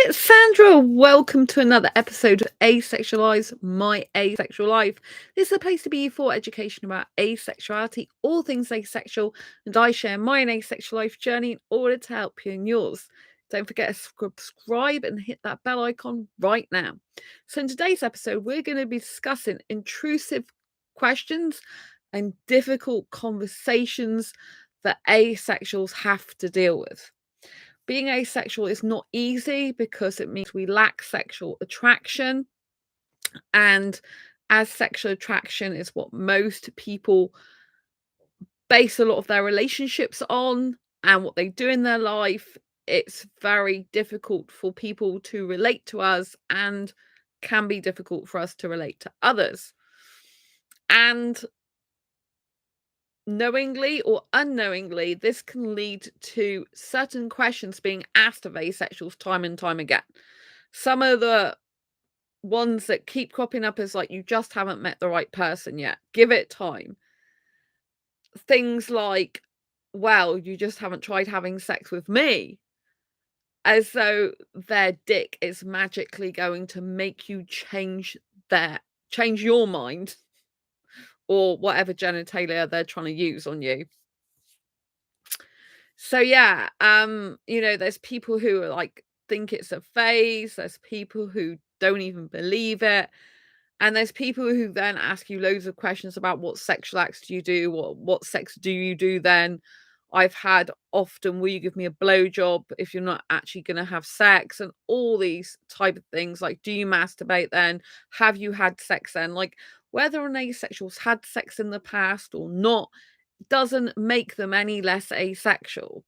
It's Sandra. Welcome to another episode of Asexualise, my asexual life. This is a place to be for education about asexuality, all things asexual, and I share my own asexual life journey in order to help you in yours. Don't forget to subscribe and hit that bell icon right now. So in today's episode, we're going to be discussing intrusive questions and difficult conversations that asexuals have to deal with. Being asexual is not easy because it means we lack sexual attraction. And as sexual attraction is what most people base a lot of their relationships on and what they do in their life, it's very difficult for people to relate to us and can be difficult for us to relate to others. And knowingly or unknowingly, this can lead to certain questions being asked of asexuals time and time again. Some of the ones that keep cropping up is like, you just haven't met the right person yet. Give it time. Things like, well, you just haven't tried having sex with me. As though their dick is magically going to make you change your mind or whatever genitalia they're trying to use on you. So yeah, there's people who are like think it's a phase, there's people who don't even believe it. And there's people who then ask you loads of questions about what sexual acts do you do, what sex do you do then? I've had often, will you give me a blowjob if you're not actually going to have sex? And all these type of things, like, do you masturbate then? Have you had sex then? Like, whether an asexual's had sex in the past or not doesn't make them any less asexual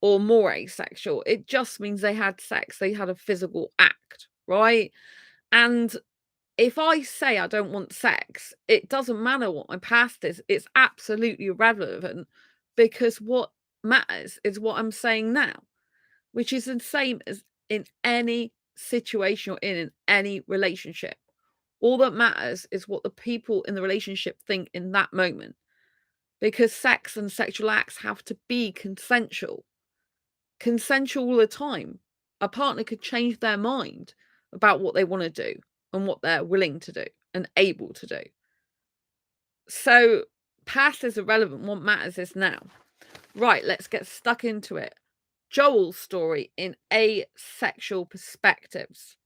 or more asexual. It just means they had sex, they had a physical act, right? And if I say I don't want sex, it doesn't matter what my past is. It's absolutely irrelevant because what matters is what I'm saying now, which is the same as in any situation you're in any relationship. All that matters is what the people in the relationship think in that moment, because sex and sexual acts have to be consensual all the time. A partner could change their mind about what they want to do and what they're willing to do and able to do. So past is irrelevant. What matters is now. Right, let's get stuck into it. Joel's story in asexual perspectives.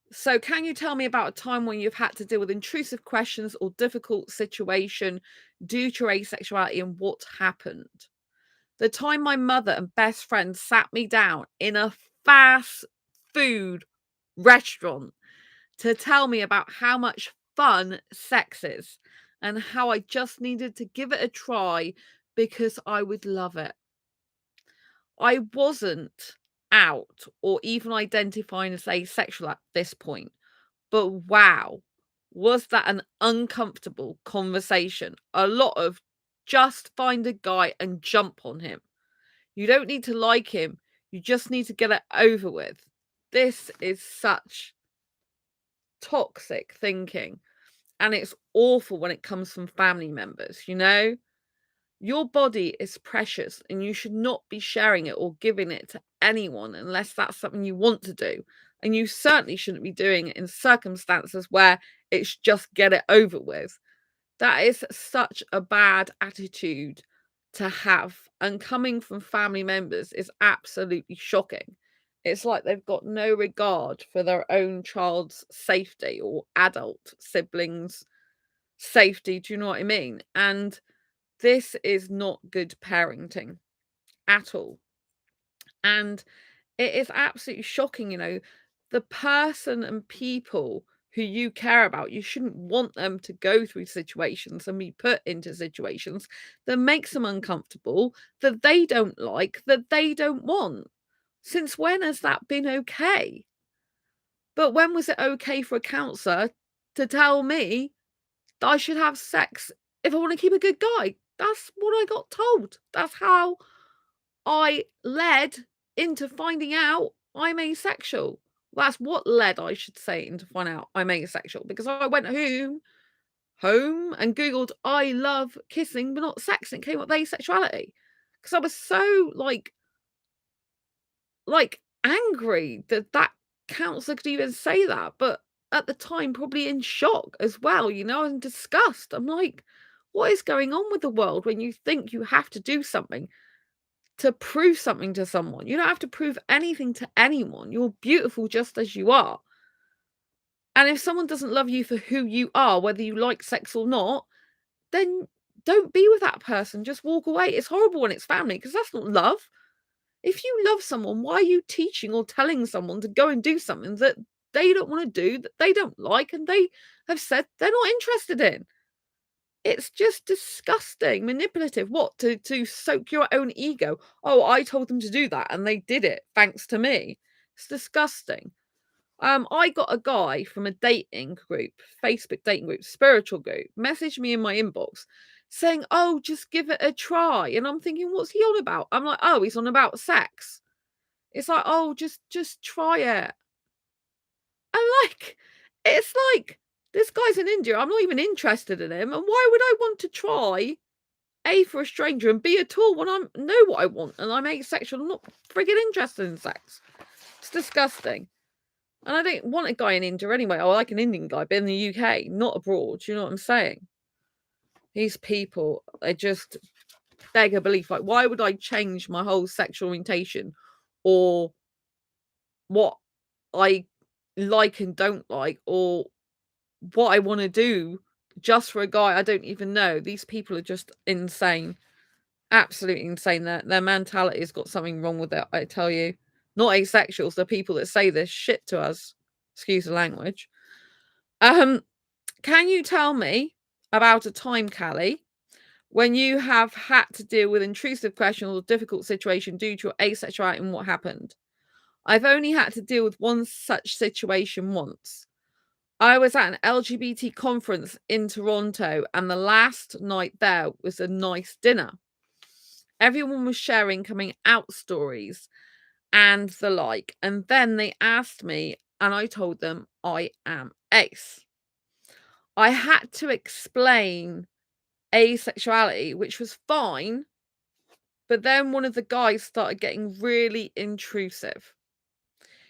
So can you tell me about a time when you've had to deal with intrusive questions or difficult situation due to your asexuality and what happened? The time my mother and best friend sat me down in a fast food restaurant to tell me about how much fun sex is and how I just needed to give it a try because I would love it. I wasn't out or even identifying as asexual at this point, but wow, was that an uncomfortable conversation? A lot of just find a guy and jump on him. You don't need to like him. You just need to get it over with. This is such toxic thinking. And it's awful when it comes from family members, you know? Your body is precious and you should not be sharing it or giving it to anyone unless that's something you want to do. And you certainly shouldn't be doing it in circumstances where it's just get it over with. That is such a bad attitude to have. And coming from family members is absolutely shocking. It's like they've got no regard for their own child's safety or adult siblings' safety. Do you know what I mean? And this is not good parenting at all. And it is absolutely shocking, the person and people who you care about, you shouldn't want them to go through situations and be put into situations that makes them uncomfortable, that they don't like, that they don't want. Since when has that been okay? But when was it okay for a counsellor to tell me that I should have sex if I want to keep a good guy? That's what I got told. That's how I led into finding out I'm asexual. That's what led, I should say, into finding out I'm asexual, because I went home and Googled I love kissing but not sex, and it came up with asexuality. Because I was so like angry that that counsellor could even say that, but at the time, probably in shock as well, and disgust. I'm like, what is going on with the world when you think you have to do something to prove something to someone? You don't have to prove anything to anyone. You're beautiful just as you are. And if someone doesn't love you for who you are, whether you like sex or not, then don't be with that person. Just walk away. It's horrible when it's family because that's not love. If you love someone, why are you teaching or telling someone to go and do something that they don't want to do, that they don't like, and they have said they're not interested in? It's just disgusting, manipulative. What, to soak your own ego? Oh, I told them to do that and they did it thanks to me. It's disgusting. I got a guy from a dating group, Facebook dating group, spiritual group, messaged me in my inbox saying, "Oh, just give it a try." And I'm thinking, what's he on about? I'm like, oh, he's on about sex. It's like, oh, just try it. I'm like, it's like, this guy's in India. I'm not even interested in him. And why would I want to try A for a stranger and B at all when I know what I want and I'm asexual? I'm not friggin' interested in sex. It's disgusting. And I don't want a guy in India anyway. I like an Indian guy, but in the UK, not abroad. You know what I'm saying? These people, they just beg a belief. Like, why would I change my whole sexual orientation or what I like and don't like or what I want to do just for a guy I don't even know? These people are just insane. Absolutely insane. Their mentality has got something wrong with it, I tell you. Not asexuals, they're people that say this shit to us. Excuse the language. Can you tell me about a time, Callie, when you have had to deal with intrusive questions or difficult situation due to your asexuality and what happened? I've only had to deal with one such situation once. I was at an LGBT conference in Toronto, and the last night there was a nice dinner. Everyone was sharing coming out stories and the like. And then they asked me, and I told them I am ace. I had to explain asexuality, which was fine. But then one of the guys started getting really intrusive.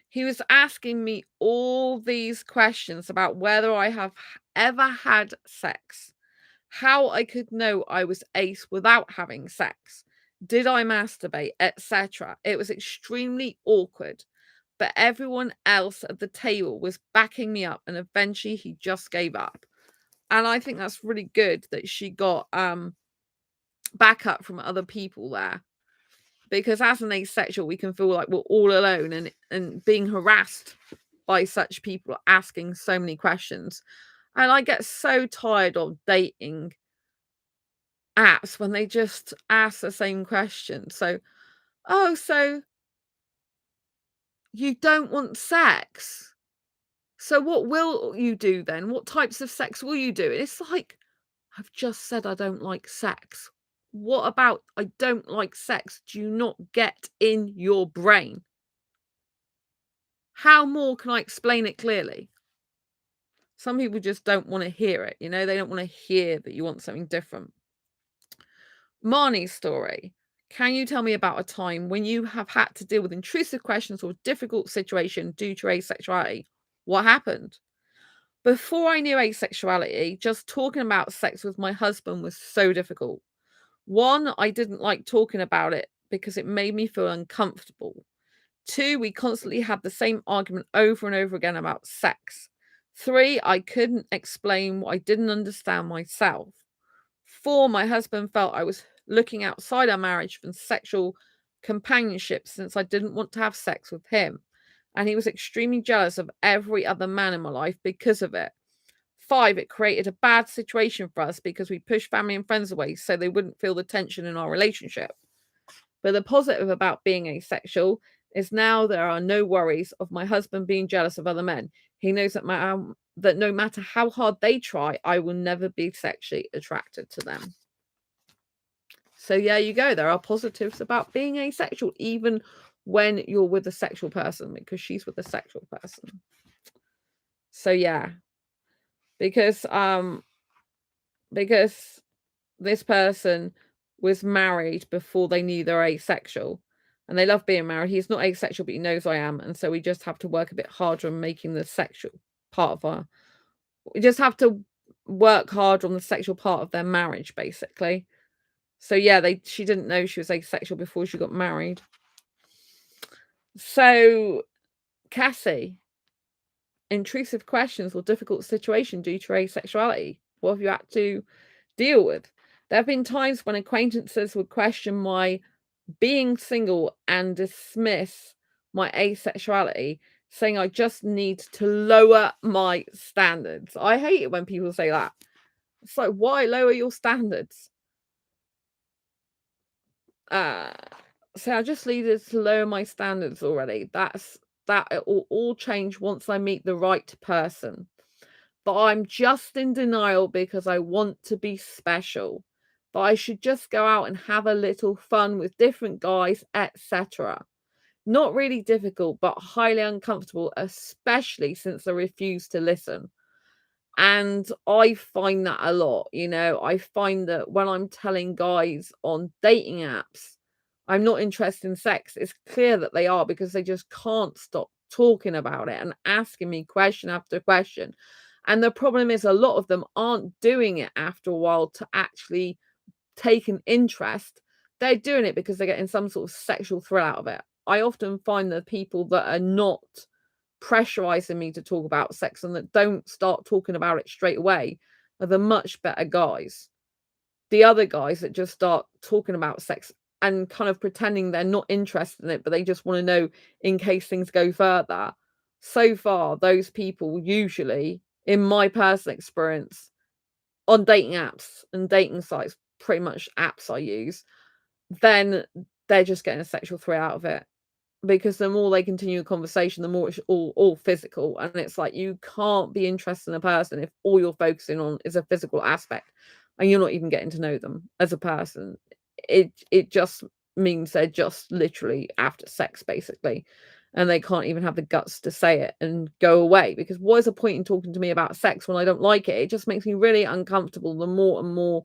He was asking me all these questions about whether I have ever had sex, how I could know I was ace without having sex, did I masturbate, etc. It was extremely awkward, but everyone else at the table was backing me up, and eventually he just gave up. And I think that's really good that she got backup from other people there. Because as an asexual, we can feel like we're all alone and being harassed by such people asking so many questions. And I get so tired of dating apps when they just ask the same question. So, oh, so you don't want sex? So what will you do then? What types of sex will you do? It's like, I've just said I don't like sex. What about I don't like sex? Do you not get in your brain? How more can I explain it clearly? Some people just don't want to hear it, they don't want to hear that you want something different. Marnie's story. Can you tell me about a time when you have had to deal with intrusive questions or difficult situation due to asexuality? What happened? Before I knew asexuality, just talking about sex with my husband was so difficult. One, I didn't like talking about it because it made me feel uncomfortable. Two, we constantly had the same argument over and over again about sex. Three, I couldn't explain what I didn't understand myself. Four, my husband felt I was looking outside our marriage for sexual companionship since I didn't want to have sex with him. And he was extremely jealous of every other man in my life because of it. Five, it created a bad situation for us because we pushed family and friends away so they wouldn't feel the tension in our relationship. But the positive about being asexual is now there are no worries of my husband being jealous of other men. He knows that no matter how hard they try, I will never be sexually attracted to them. So yeah, you go. There are positives about being asexual, even when you're with a sexual person, because she's with a sexual person. So yeah, because this person was married before they knew they're asexual, and they love being married. He's not asexual, but he knows I am, and so we just have to work a bit harder on making the sexual part of our we just have to work harder on the sexual part of their marriage, basically. So yeah, she didn't know she was asexual before she got married. So, Cassie, intrusive questions or difficult situation due to asexuality. What have you had to deal with? There have been times when acquaintances would question my being single and dismiss my asexuality, saying I just need to lower my standards. I hate it when people say that. It's like, why lower your standards? So I just needed to lower my standards already. That it will all change once I meet the right person. But I'm just in denial because I want to be special. But I should just go out and have a little fun with different guys, etc. Not really difficult, but highly uncomfortable, especially since I refuse to listen. And I find that a lot, I find that when I'm telling guys on dating apps, I'm not interested in sex, it's clear that they are because they just can't stop talking about it and asking me question after question. And the problem is a lot of them aren't doing it after a while to actually take an interest. They're doing it because they're getting some sort of sexual thrill out of it. I often find that people that are not pressurizing me to talk about sex and that don't start talking about it straight away are the much better guys. The other guys that just start talking about sex and kind of pretending they're not interested in it, but they just want to know in case things go further. So far, those people usually, in my personal experience, on dating apps and dating sites, pretty much apps I use, then they're just getting a sexual thrill out of it. Because the more they continue a conversation, the more it's all physical. And it's like you can't be interested in a person if all you're focusing on is a physical aspect and you're not even getting to know them as a person. It just means they're just literally after sex, basically. And they can't even have the guts to say it and go away. Because what is the point in talking to me about sex when I don't like it? It just makes me really uncomfortable the more and more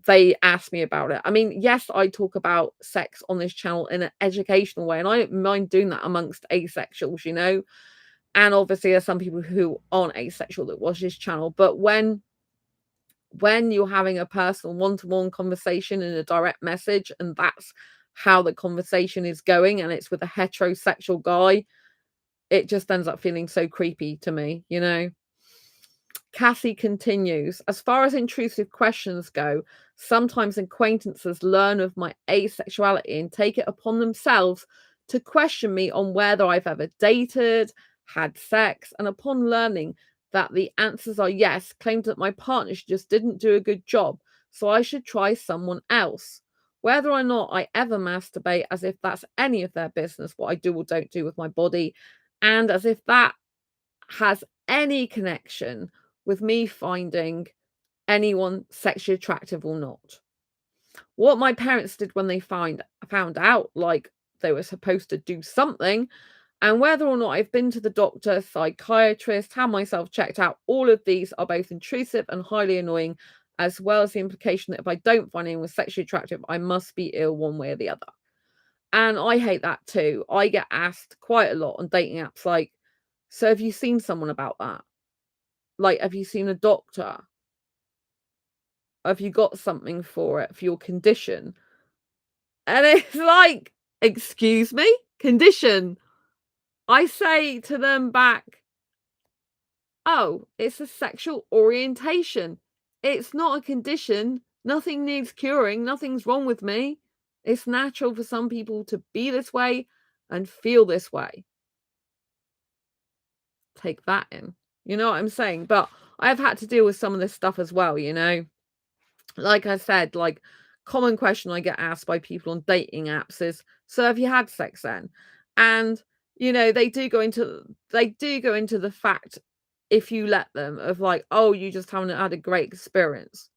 they ask me about it. I mean, yes, I talk about sex on this channel in an educational way, and I don't mind doing that amongst asexuals, And obviously, there's some people who aren't asexual that watch this channel. But when you're having a personal one-to-one conversation in a direct message, and that's how the conversation is going, and it's with a heterosexual guy, it just ends up feeling so creepy to me. Cassie continues, as far as intrusive questions go, sometimes acquaintances learn of my asexuality and take it upon themselves to question me on whether I've ever dated, had sex, and upon learning that the answers are yes, claimed that my partner just didn't do a good job, so I should try someone else. Whether or not I ever masturbate, as if that's any of their business, what I do or don't do with my body, and as if that has any connection with me finding anyone sexually attractive or not. What my parents did when they found out, like they were supposed to do something, and whether or not I've been to the doctor, psychiatrist, had myself checked out, all of these are both intrusive and highly annoying, as well as the implication that if I don't find anyone sexually attractive, I must be ill one way or the other. And I hate that too. I get asked quite a lot on dating apps, like, so have you seen someone about that? Like, have you seen a doctor? Have you got something for it, for your condition? And it's like, excuse me? Condition. I say to them back, oh, it's a sexual orientation. It's not a condition. Nothing needs curing. Nothing's wrong with me. It's natural for some people to be this way and feel this way. Take that in. You know what I'm saying? But I've had to deal with some of this stuff as well. Like I said, like common question I get asked by people on dating apps is, so have you had sex then? And they do go into the fact, if you let them, of like, oh, you just haven't had a great experience.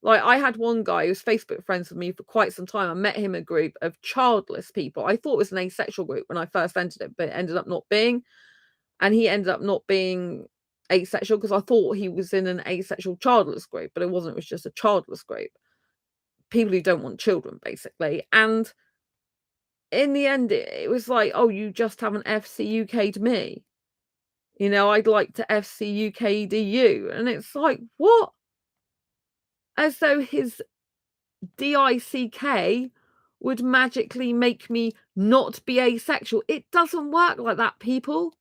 Like, I had one guy who was Facebook friends with me for quite some time. I met him in a group of childless people. I thought it was an asexual group when I first entered it, but it ended up not being. And he ended up not being asexual because I thought he was in an asexual childless group, but it wasn't. It was just a childless group. People who don't want children, basically. And in the end, it was like, "Oh, you just haven't FCUK'd me. You know, I'd like to FCUKD you." And it's like, "What?" As though his DICK would magically make me not be asexual. It doesn't work like that, people.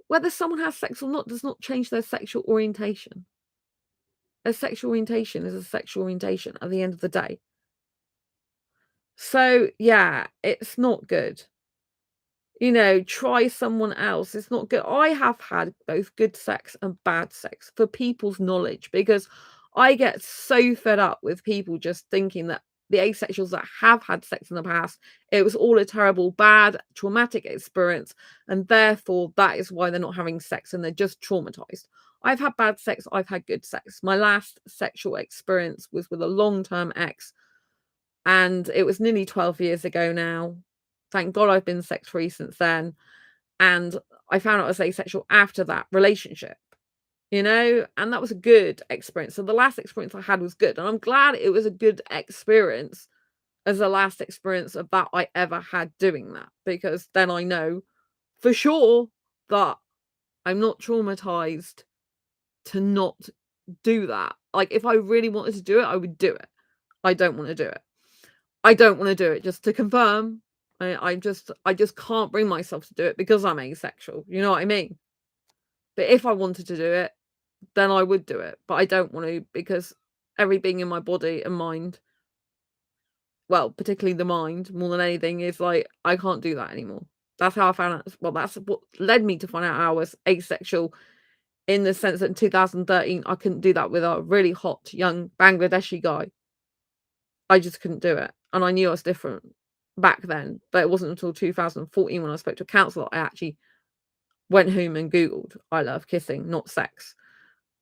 Whether someone has sex or not does not change their sexual orientation. A sexual orientation is a sexual orientation at the end of the day. So, yeah, it's not good. You know, try someone else. It's not good. I have had both good sex and bad sex for people's knowledge, because I get so fed up with people just thinking that the asexuals that have had sex in the past, it was all a terrible, bad, traumatic experience, and therefore that is why they're not having sex and they're just traumatized. I've had bad sex, I've had good sex. My last sexual experience was with a long-term ex, and it was nearly 12 years ago now. Thank God I've been sex-free since then, and I found out I was asexual after that relationship, you know, and that was a good experience. So the last experience I had was good, and I'm glad it was a good experience as the last experience of that I ever had doing that, because then I know for sure that I'm not traumatized to not do that. Like, if I really wanted to do it, I would do it. I don't want to do it. I don't want to do it, just to confirm. I just can't bring myself to do it because I'm asexual. You know what I mean? But if I wanted to do it, then I would do it. But I don't want to, because everything in my body and mind, well, particularly the mind more than anything, is like, I can't do that anymore. That's how I found out. Well, that's what led me to find out I was asexual, in the sense that in 2013 I couldn't do that with a really hot young Bangladeshi guy. I just couldn't do it. And I knew I was different back then, but it wasn't until 2014 when I spoke to a counsellor I actually went home and Googled "I love kissing, not sex,"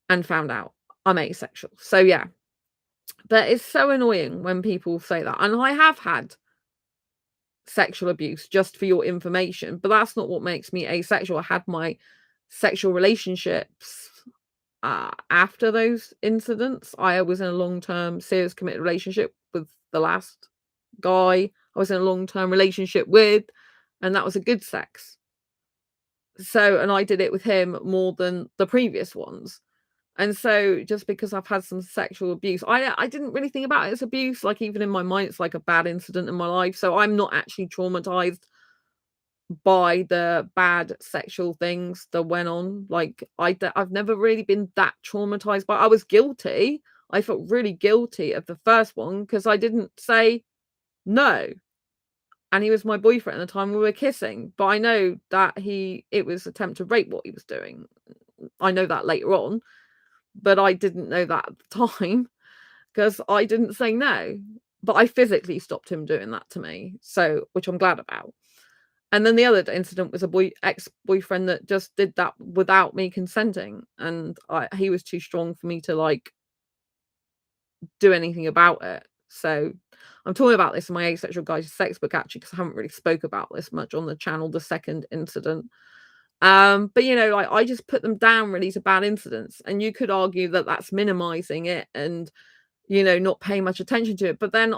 and found out I'm asexual. So yeah, but it's so annoying when people say that. And I have had sexual abuse, just for your information, but that's not what makes me asexual. I had my sexual relationships after those incidents. I was in a long-term, serious, committed relationship with the last guy I was in a long-term relationship with, and that was a good sex. So, and I did it with him more than the previous ones. And so, just because I've had some sexual abuse, I didn't really think about it as abuse. Like, even in my mind, it's like a bad incident in my life. So I'm not actually traumatized by the bad sexual things that went on. Like, I've never really been that traumatized, but I was guilty. I felt really guilty of the first one because I didn't say no. And he was my boyfriend at the time we were kissing. But I know that it was attempted rape what he was doing. I know that later on, but I didn't know that at the time because I didn't say no. But I physically stopped him doing that to me. So, which I'm glad about. And then the other incident was a ex-boyfriend that just did that without me consenting, and he was too strong for me to, like, do anything about it. So, I'm talking about this in my Asexual Guide to Sex book, actually, because I haven't really spoke about this much on the channel, the second incident. But, you know, like, I just put them down really to bad incidents, and you could argue that that's minimizing it and, you know, not paying much attention to it. But then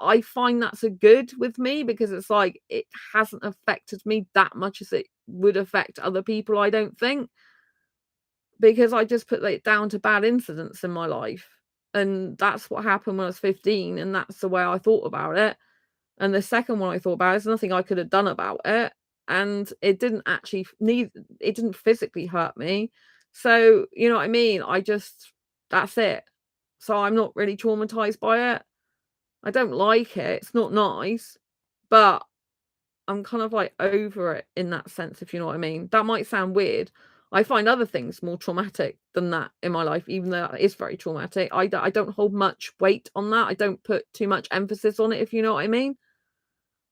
I find that's a good with me, because it's like it hasn't affected me that much as it would affect other people, I don't think. Because I just put it down to bad incidents in my life. And that's what happened when I was 15, and that's the way I thought about it. And the second one I thought about is nothing I could have done about it. And it didn't actually it didn't physically hurt me. So, you know what I mean? That's it. So I'm not really traumatized by it. I don't like it. It's not nice, but I'm kind of like over it in that sense, if you know what I mean. That might sound weird. I find other things more traumatic than that in my life, even though it is very traumatic. I don't hold much weight on that. I don't put too much emphasis on it, if you know what I mean,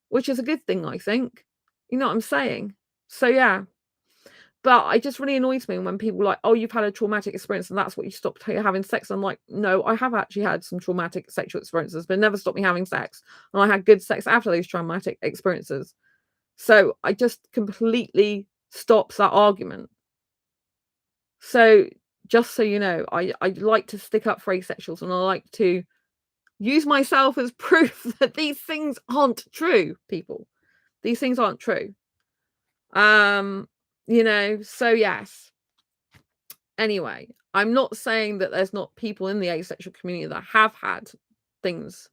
which is a good thing, I think. You know what I'm saying? So, yeah. But it just really annoys me when people are like, "Oh, you've had a traumatic experience and that's what you stopped having sex." I'm like, "No, I have actually had some traumatic sexual experiences, but it never stopped me having sex. And I had good sex after those traumatic experiences." So I just completely stops that argument. So, just so you know, I like to stick up for asexuals, and I like to use myself as proof that these things aren't true, people. These things aren't true. So yes. Anyway, I'm not saying that there's not people in the asexual community that have had things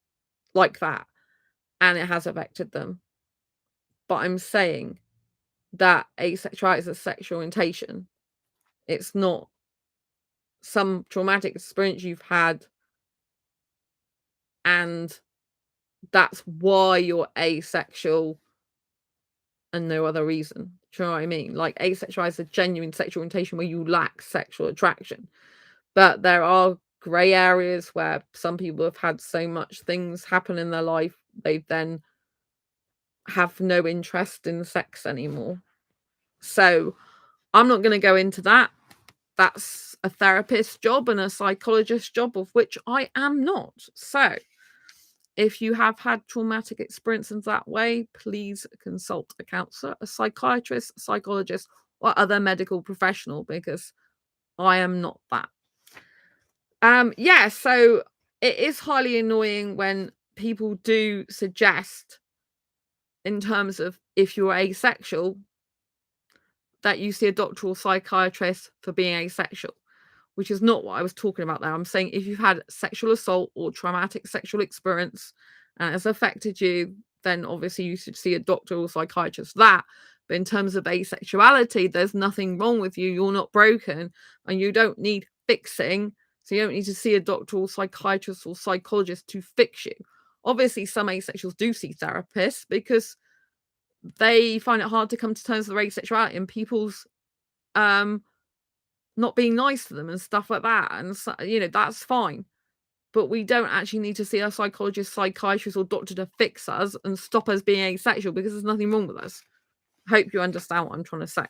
like that and it has affected them. But I'm saying that asexuality is a sexual orientation. It's not some traumatic experience you've had and that's why you're asexual and no other reason. Do you know what I mean? Like, asexual is a genuine sexual orientation where you lack sexual attraction. But there are grey areas where some people have had so much things happen in their life, they then have no interest in sex anymore. So I'm not going to go into that. That's a therapist's job and a psychologist's job, of which I am not. So if you have had traumatic experiences that way, please consult a counselor, a psychiatrist, a psychologist, or other medical professional, because I am not that. So it is highly annoying when people do suggest, in terms of if you're asexual, that you see a doctor or psychiatrist for being asexual, which is not what I was talking about there. I'm saying if you've had sexual assault or traumatic sexual experience and it's affected you, then obviously you should see a doctor or psychiatrist for that. But in terms of asexuality, there's nothing wrong with you. You're not broken and you don't need fixing. So you don't need to see a doctor or psychiatrist or psychologist to fix you. Obviously, some asexuals do see therapists because they find it hard to come to terms with their asexuality and people's not being nice to them and stuff like that. And so, that's fine. But we don't actually need to see a psychologist, psychiatrist, or doctor to fix us and stop us being asexual, because there's nothing wrong with us. Hope you understand what I'm trying to say.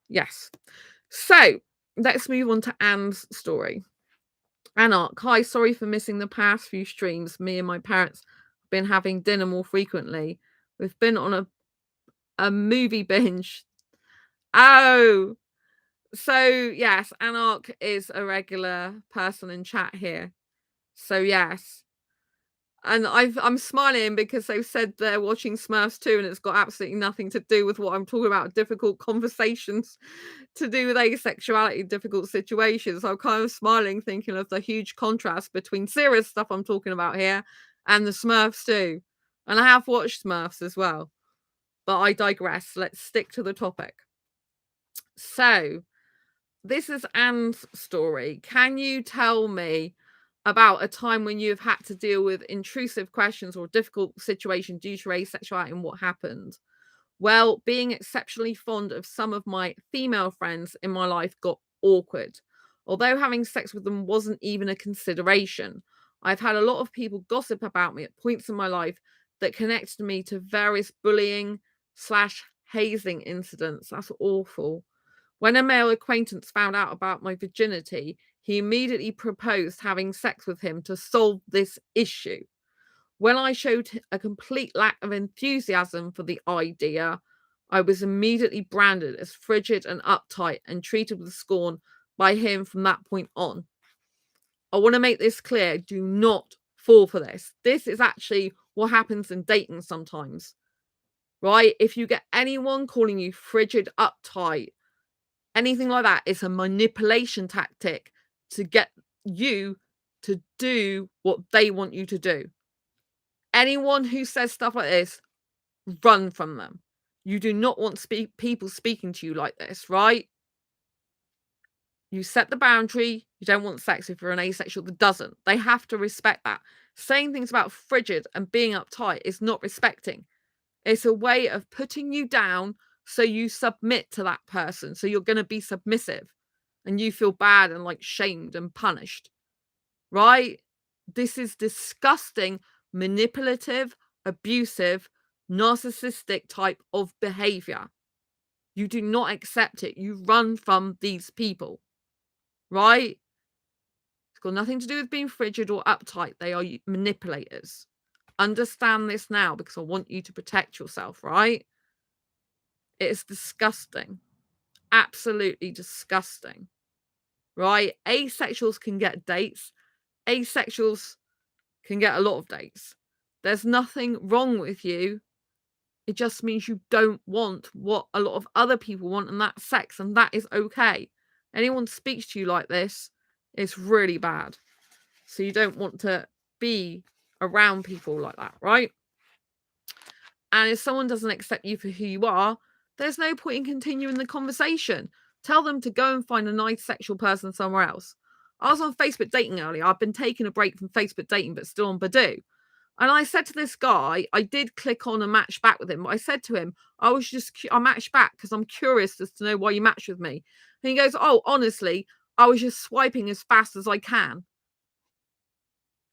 Yes. So let's move on to Anne's story. Anarch, hi, sorry for missing the past few streams. Me and my parents have been having dinner more frequently. We've been on a movie binge. Oh, so yes, Anarch is a regular person in chat here. So yes. And I'm smiling because they've said they're watching Smurfs too, and it's got absolutely nothing to do with what I'm talking about, difficult conversations to do with asexuality, difficult situations. So I'm kind of smiling, thinking of the huge contrast between serious stuff I'm talking about here and the Smurfs too. And I have watched Smurfs as well. But I digress. Let's stick to the topic. So this is Anne's story. Can you tell me about a time when you've had to deal with intrusive questions or difficult situation due to asexuality and what happened? Well, being exceptionally fond of some of my female friends in my life got awkward. Although having sex with them wasn't even a consideration, I've had a lot of people gossip about me at points in my life that connected me to various bullying / hazing incidents. That's awful. When a male acquaintance found out about my virginity, he immediately proposed having sex with him to solve this issue. When I showed a complete lack of enthusiasm for the idea, I was immediately branded as frigid and uptight and treated with scorn by him from that point on. I want to make this clear. Do not fall for this. This is actually what happens in dating sometimes, right? If you get anyone calling you frigid, uptight, anything like that, it's a manipulation tactic to get you to do what they want you to do. Anyone who says stuff like this, run from them. You do not want people speaking to you like this, right? You set the boundary. You don't want sex if you're an asexual that doesn't. They have to respect that. Saying things about frigid and being uptight is not respecting. It's a way of putting you down so you submit to that person. So you're going to be submissive and you feel bad and like shamed and punished, right? This is disgusting, manipulative, abusive, narcissistic type of behavior. You do not accept it. You run from these people, right? It's got nothing to do with being frigid or uptight. They are manipulators. Understand this now, because I want you to protect yourself, right? It is disgusting. Absolutely disgusting, right? Asexuals can get dates. asexuals can get a lot of dates. There's nothing wrong with you. It just means you don't want what a lot of other people want, and that's sex, and that is okay. Anyone speaks to you like this, it's really bad. So you don't want to be around people like that, right? And if someone doesn't accept you for who you are, there's no point in continuing the conversation. Tell them to go and find a nice sexual person somewhere else. I was on Facebook dating earlier. I've been taking a break from Facebook dating, but still on Badoo. And I said to this guy, I did click on and match back with him. But I said to him, I matched back because I'm curious as to know why you matched with me. And he goes, oh, honestly, I was just swiping as fast as I can.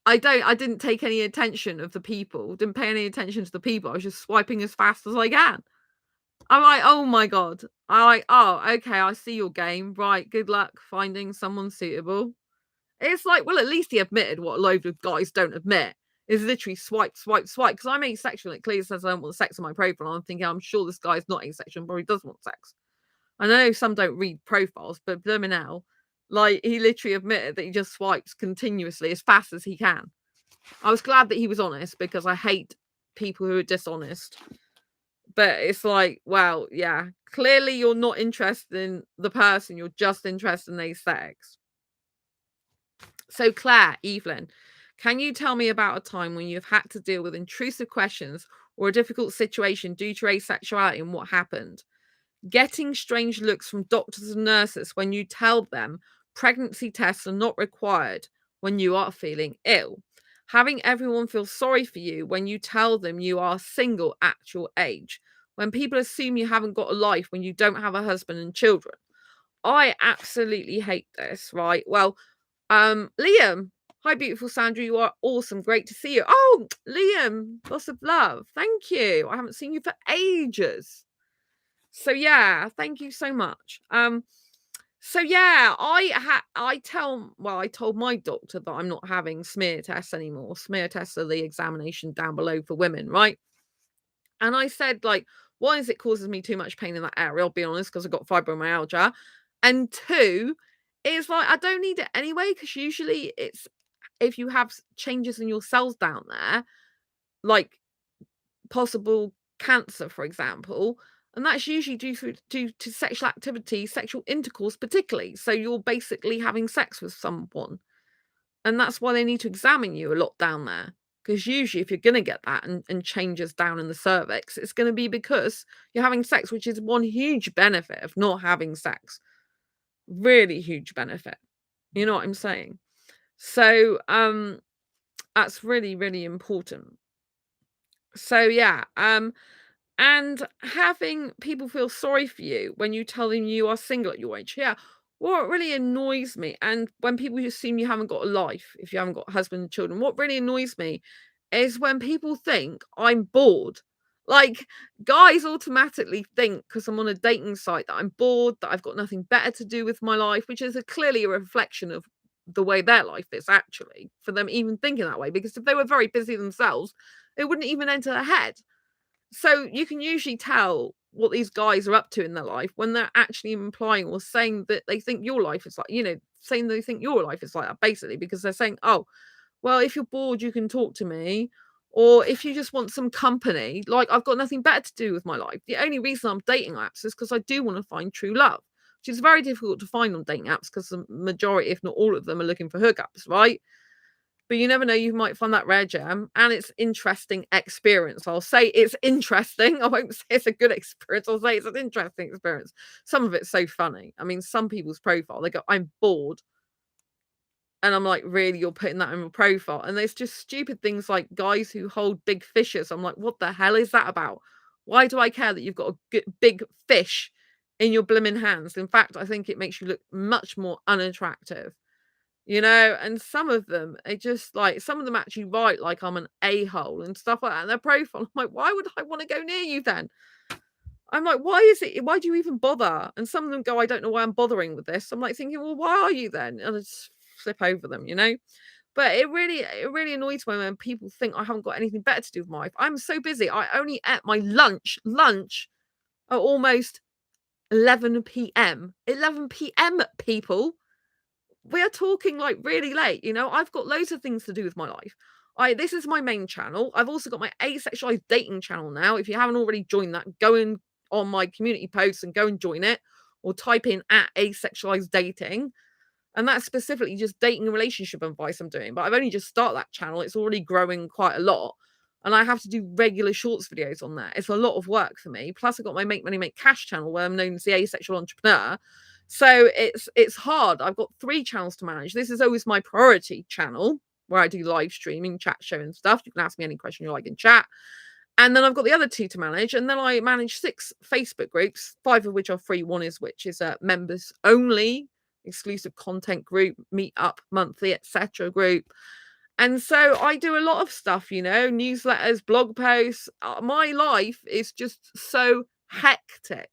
I didn't take any attention of the people, didn't pay any attention to the people. I was just swiping as fast as I can. I'm like, oh my God. I'm like, oh, okay, I see your game. Right, good luck finding someone suitable. It's like, well, at least he admitted what a load of guys don't admit. Is literally swipe, swipe, swipe. Because I'm asexual. It clearly says I don't want sex on my profile. I'm thinking, I'm sure this guy's not asexual and probably does want sex. I know some don't read profiles, but blooming hell, like he literally admitted that he just swipes continuously as fast as he can. I was glad that he was honest because I hate people who are dishonest. But it's like, well, yeah, clearly you're not interested in the person. You're just interested in their sex. So Claire, Evelyn, can you tell me about a time when you've had to deal with intrusive questions or a difficult situation due to asexuality and what happened? Getting strange looks from doctors and nurses when you tell them pregnancy tests are not required when you are feeling ill. Having everyone feel sorry for you when you tell them you are single at your age. When people assume you haven't got a life when you don't have a husband and children. I absolutely hate this, right? Well, Liam, hi, beautiful Sandra. You are awesome. Great to see you. Oh, Liam, lots of love. Thank you. I haven't seen you for ages. So yeah, thank you so much. So yeah, I told my doctor that I'm not having smear tests anymore. Smear tests are the examination down below for women, right? And I said, like, one is it causes me too much pain in that area, I'll be honest, because I've got fibromyalgia. And two, is like I don't need it anyway, because usually it's if you have changes in your cells down there, like possible cancer, for example, and that's usually due to sexual activity, sexual intercourse, particularly. So you're basically having sex with someone, and that's why they need to examine you a lot down there. Because usually, if you're going to get that and changes down in the cervix, it's going to be because you're having sex, which is one huge benefit of not having sex. Really huge benefit. You know what I'm saying? So, that's really, really important. So yeah, and having people feel sorry for you when you tell them you are single at your age. Yeah. What really annoys me, and when people assume you haven't got a life, if you haven't got a husband and children, what really annoys me is when people think I'm bored. Like, guys automatically think because I'm on a dating site that I'm bored, that I've got nothing better to do with my life, which is clearly a reflection of the way their life is actually, for them even thinking that way. Because if they were very busy themselves, it wouldn't even enter their head. So you can usually tell what these guys are up to in their life when they're actually implying or saying that they think your life is like, saying they think your life is like that, basically, because they're saying, oh, well, if you're bored, you can talk to me. Or if you just want some company, like I've got nothing better to do with my life. The only reason I'm dating apps is because I do want to find true love, which is very difficult to find on dating apps because the majority, if not all of them, are looking for hookups, right? But you never know, you might find that rare gem, and it's interesting experience. I'll say it's interesting. I won't say it's a good experience. I'll say it's an interesting experience. Some of it's so funny. I mean, some people's profile, they go, I'm bored. And I'm like, really, you're putting that in your profile? And there's just stupid things like guys who hold big fishes. I'm like, what the hell is that about? Why do I care that you've got a big fish in your blimmin' hands? In fact, I think it makes you look much more unattractive. And some of them are just like, some of them actually write like I'm an a-hole and stuff like that in their profile. I'm like, why would I want to go near you then? I'm like, why do you even bother? And some of them go, I don't know why I'm bothering with this. I'm like thinking, well, why are you then? And I just flip over them. But it really annoys me when people think I haven't got anything better to do with my life. I'm so busy. I only ate my lunch at almost 11 p.m. 11 p.m. people. we are talking like really late, you know. I've got loads of things to do with my life. This is my main channel. I've also got my Asexualise dating channel now. If you haven't already joined that, go in on my community posts and go and join it, or type in at Asexualise dating. And that's specifically just dating and relationship advice I'm doing. But I've only just started that channel. It's already growing quite a lot. And I have to do regular shorts videos on that. It's a lot of work for me. Plus, I've got my Make Money Make Cash channel where I'm known as the asexual entrepreneur. So it's hard. I've got 3 channels to manage. This is always my priority channel where I do live streaming, chat show and stuff. You can ask me any question you like in chat. And then I've got the other 2 to manage. And then I manage 6 Facebook groups, 5 of which are free. One is which is a members only exclusive content group, meet up monthly, etc. group. And so I do a lot of stuff, you know, newsletters, blog posts. My life is just so hectic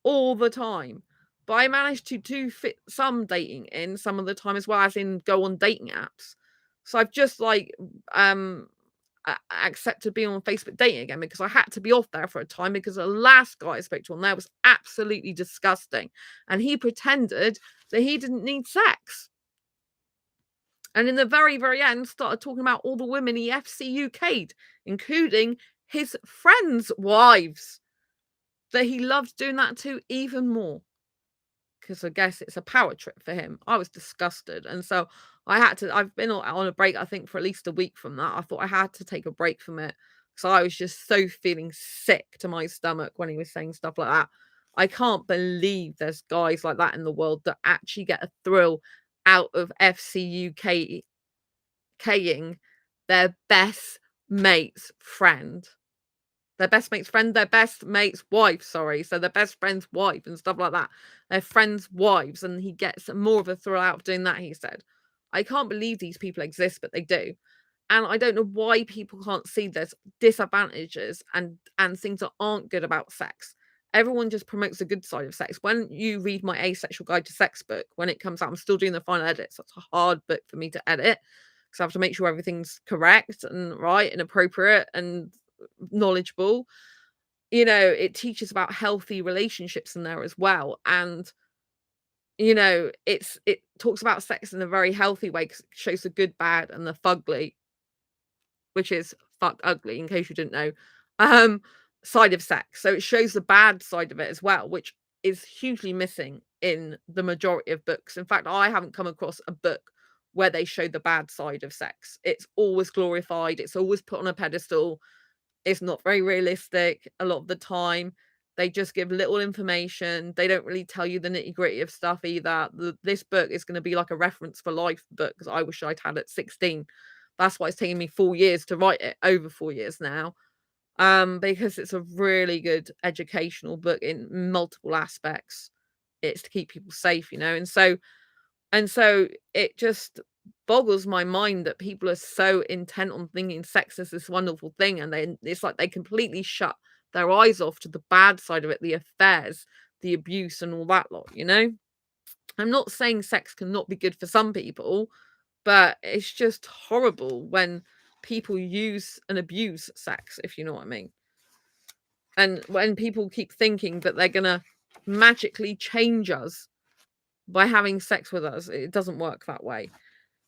all the time. But I managed to do fit some dating in some of the time as well, as in go on dating apps. So I've just like accepted being on Facebook dating again because I had to be off there for a time because the last guy I spoke to on there was absolutely disgusting. And he pretended that he didn't need sex. And in the very, very end, started talking about all the women he FCUK'd, including his friends' wives, that he loved doing that to even more. Because I guess it's a power trip for him. I was disgusted. And so I've been on a break, I think, for at least a week from that. I thought I had to take a break from it. So I was just so feeling sick to my stomach when he was saying stuff like that. I can't believe there's guys like that in the world that actually get a thrill out of FCUKing their best mate's friend. Their best mate's friend, their best mate's wife, sorry. So their best friend's wife and stuff like that. Their friends' wives, and he gets more of a thrill out of doing that, he said. I can't believe these people exist, but they do. And I don't know why people can't see there's disadvantages and things that aren't good about sex. Everyone just promotes the good side of sex. When you read my Asexual Guide to Sex book, when it comes out, I'm still doing the final edits. That's a hard book for me to edit because I have to make sure everything's correct and right and appropriate and knowledgeable. You know, it teaches about healthy relationships in there as well. And you know, it talks about sex in a very healthy way because it shows the good, bad, and the fugly, which is fuck ugly, in case you didn't know, side of sex. So it shows the bad side of it as well, which is hugely missing in the majority of books. In fact, I haven't come across a book where they show the bad side of sex. It's always glorified, it's always put on a pedestal. It's not very realistic a lot of the time. They just give little information. They don't really tell you the nitty-gritty of stuff either. This book is going to be like a reference for life book because I wish I'd had it at 16. That's why it's taking me 4 years to write it, over 4 years now. Because it's a really good educational book in multiple aspects. It's to keep people safe, you know. And so it just boggles my mind that people are so intent on thinking sex is this wonderful thing, and it's like they completely shut their eyes off to the bad side of it, the affairs, the abuse, and all that lot, you know? I'm not saying sex cannot be good for some people, but it's just horrible when people use and abuse sex, if you know what I mean. And when people keep thinking that they're gonna magically change us by having sex with us, it doesn't work that way.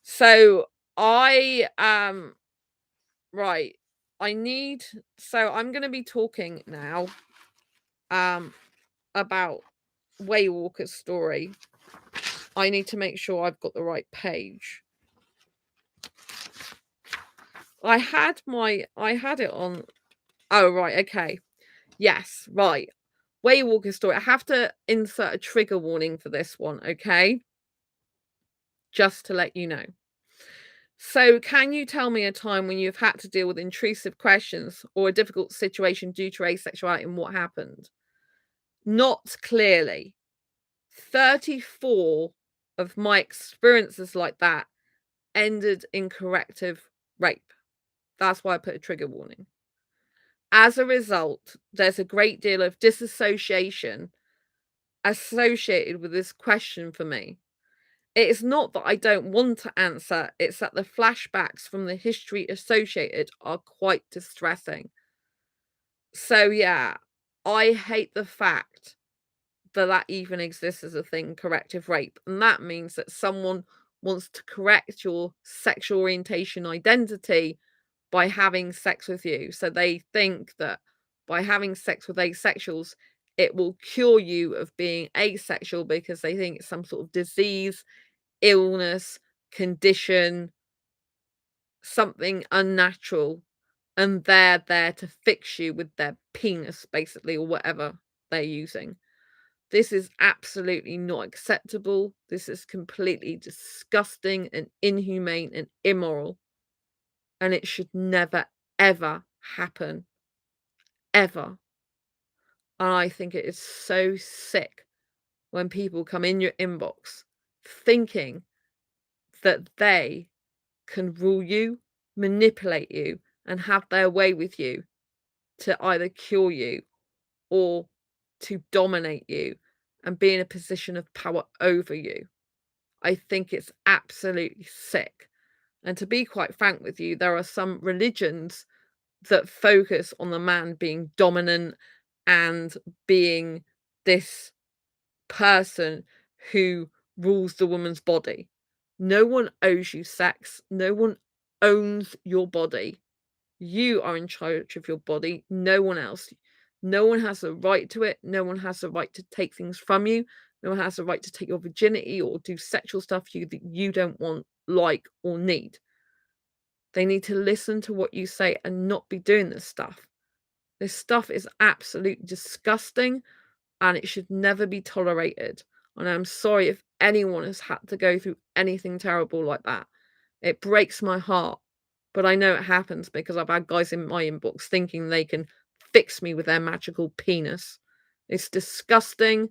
So I right. I'm gonna be talking now about Waywalker's story. I need to make sure I've got the right page. I had it on. Oh right, okay. Yes, right. Waywalker's story. I have to insert a trigger warning for this one, okay? Just to let you know. So, can you tell me a time when you've had to deal with intrusive questions or a difficult situation due to asexuality and what happened? Not clearly. 34 of my experiences like that ended in corrective rape. That's why I put a trigger warning. As a result, there's a great deal of disassociation associated with this question for me. It's not that I don't want to answer, it's that the flashbacks from the history associated are quite distressing. So, yeah, I hate the fact that even exists as a thing, corrective rape. And that means that someone wants to correct your sexual orientation identity by having sex with you. So they think that by having sex with asexuals, it will cure you of being asexual because they think it's some sort of disease, illness, condition, something unnatural, and they're there to fix you with their penis, basically, or whatever they're using. This is absolutely not acceptable. This is completely disgusting and inhumane and immoral. And it should never, ever happen. Ever. And I think it is so sick when people come in your inbox thinking that they can rule you, manipulate you, and have their way with you to either cure you or to dominate you and be in a position of power over you. I think it's absolutely sick. And to be quite frank with you, there are some religions that focus on the man being dominant and being this person who rules the woman's body. No one owes you sex. No one owns your body. You are in charge of your body, no one else. No one has the right to it. No one has the right to take things from you. No one has the right to take your virginity or do sexual stuff to you that you don't want, like, or need. They need to listen to what you say and not be doing this stuff. This stuff is absolutely disgusting and it should never be tolerated. And I'm sorry if anyone has had to go through anything terrible like that. It breaks my heart. But I know it happens because I've had guys in my inbox thinking they can fix me with their magical penis. It's disgusting,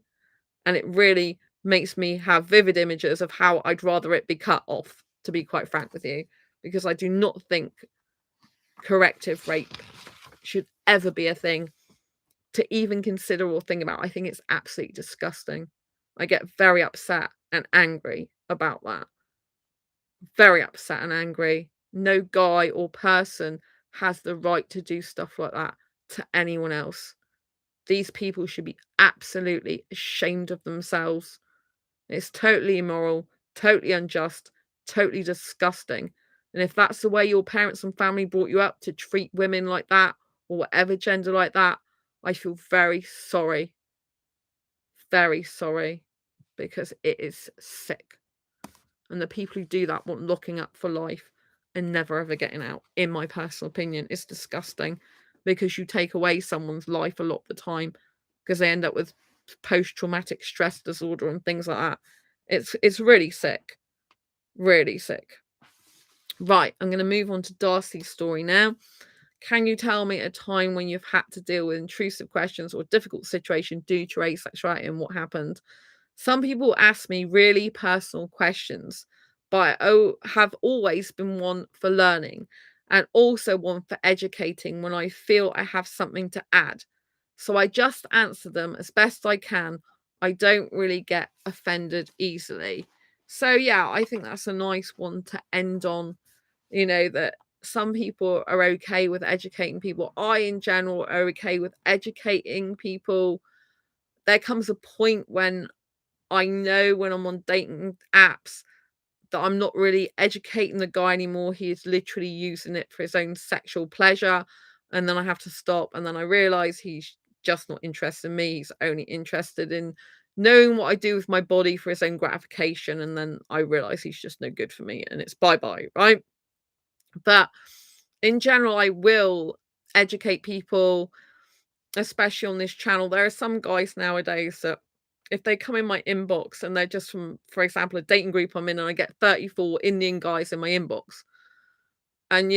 and it really makes me have vivid images of how I'd rather it be cut off, to be quite frank with you, because I do not think corrective rape should ever be a thing to even consider or think about. I think it's absolutely disgusting. I get very upset and angry about that. Very upset and angry. No guy or person has the right to do stuff like that to anyone else. These people should be absolutely ashamed of themselves. It's totally immoral, totally unjust, totally disgusting. And if that's the way your parents and family brought you up, to treat women like that or whatever gender like that, I feel very sorry. Very sorry, because it is sick. And the people who do that want locking up for life and never ever getting out, in my personal opinion. It's disgusting because you take away someone's life a lot of the time because they end up with post-traumatic stress disorder and things like that. It's really sick. Really sick. Right, I'm going to move on to Darcy's story now. Can you tell me a time when you've had to deal with intrusive questions or difficult situation due to asexuality and what happened? Some people ask me really personal questions, but I have always been one for learning and also one for educating when I feel I have something to add. So I just answer them as best I can. I don't really get offended easily. So yeah, I think that's a nice one to end on, that some people are okay with educating people. I, in general, are okay with educating people. There comes a point when I know when I'm on dating apps that I'm not really educating the guy anymore. He is literally using it for his own sexual pleasure. And then I have to stop. And then I realize he's just not interested in me. He's only interested in knowing what I do with my body for his own gratification. And then I realize he's just no good for me. And it's bye-bye, right? But in general, I will educate people, especially on this channel. There are some guys nowadays that if they come in my inbox and they're just from, for example, a dating group I'm in, and I get 34 Indian guys in my inbox, and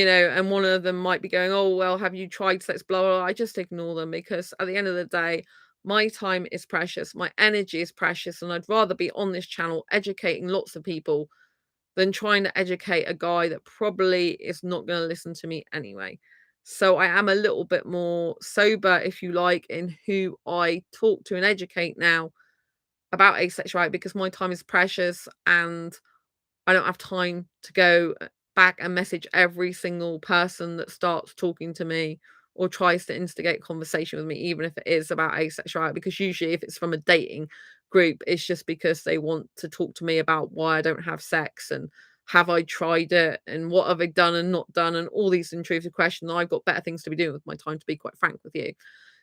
one of them might be going, oh, well, have you tried sex, blah, blah, blah. I just ignore them because at the end of the day, my time is precious, my energy is precious, and I'd rather be on this channel educating lots of people than trying to educate a guy that probably is not going to listen to me anyway. So I am a little bit more sober, if you like, in who I talk to and educate now about asexuality, because my time is precious and I don't have time to go back and message every single person that starts talking to me or tries to instigate conversation with me, even if it is about asexuality, because usually if it's from a dating group, it's just because they want to talk to me about why I don't have sex and have I tried it and what have I done and not done and all these intrusive questions. I've got better things to be doing with my time, to be quite frank with you.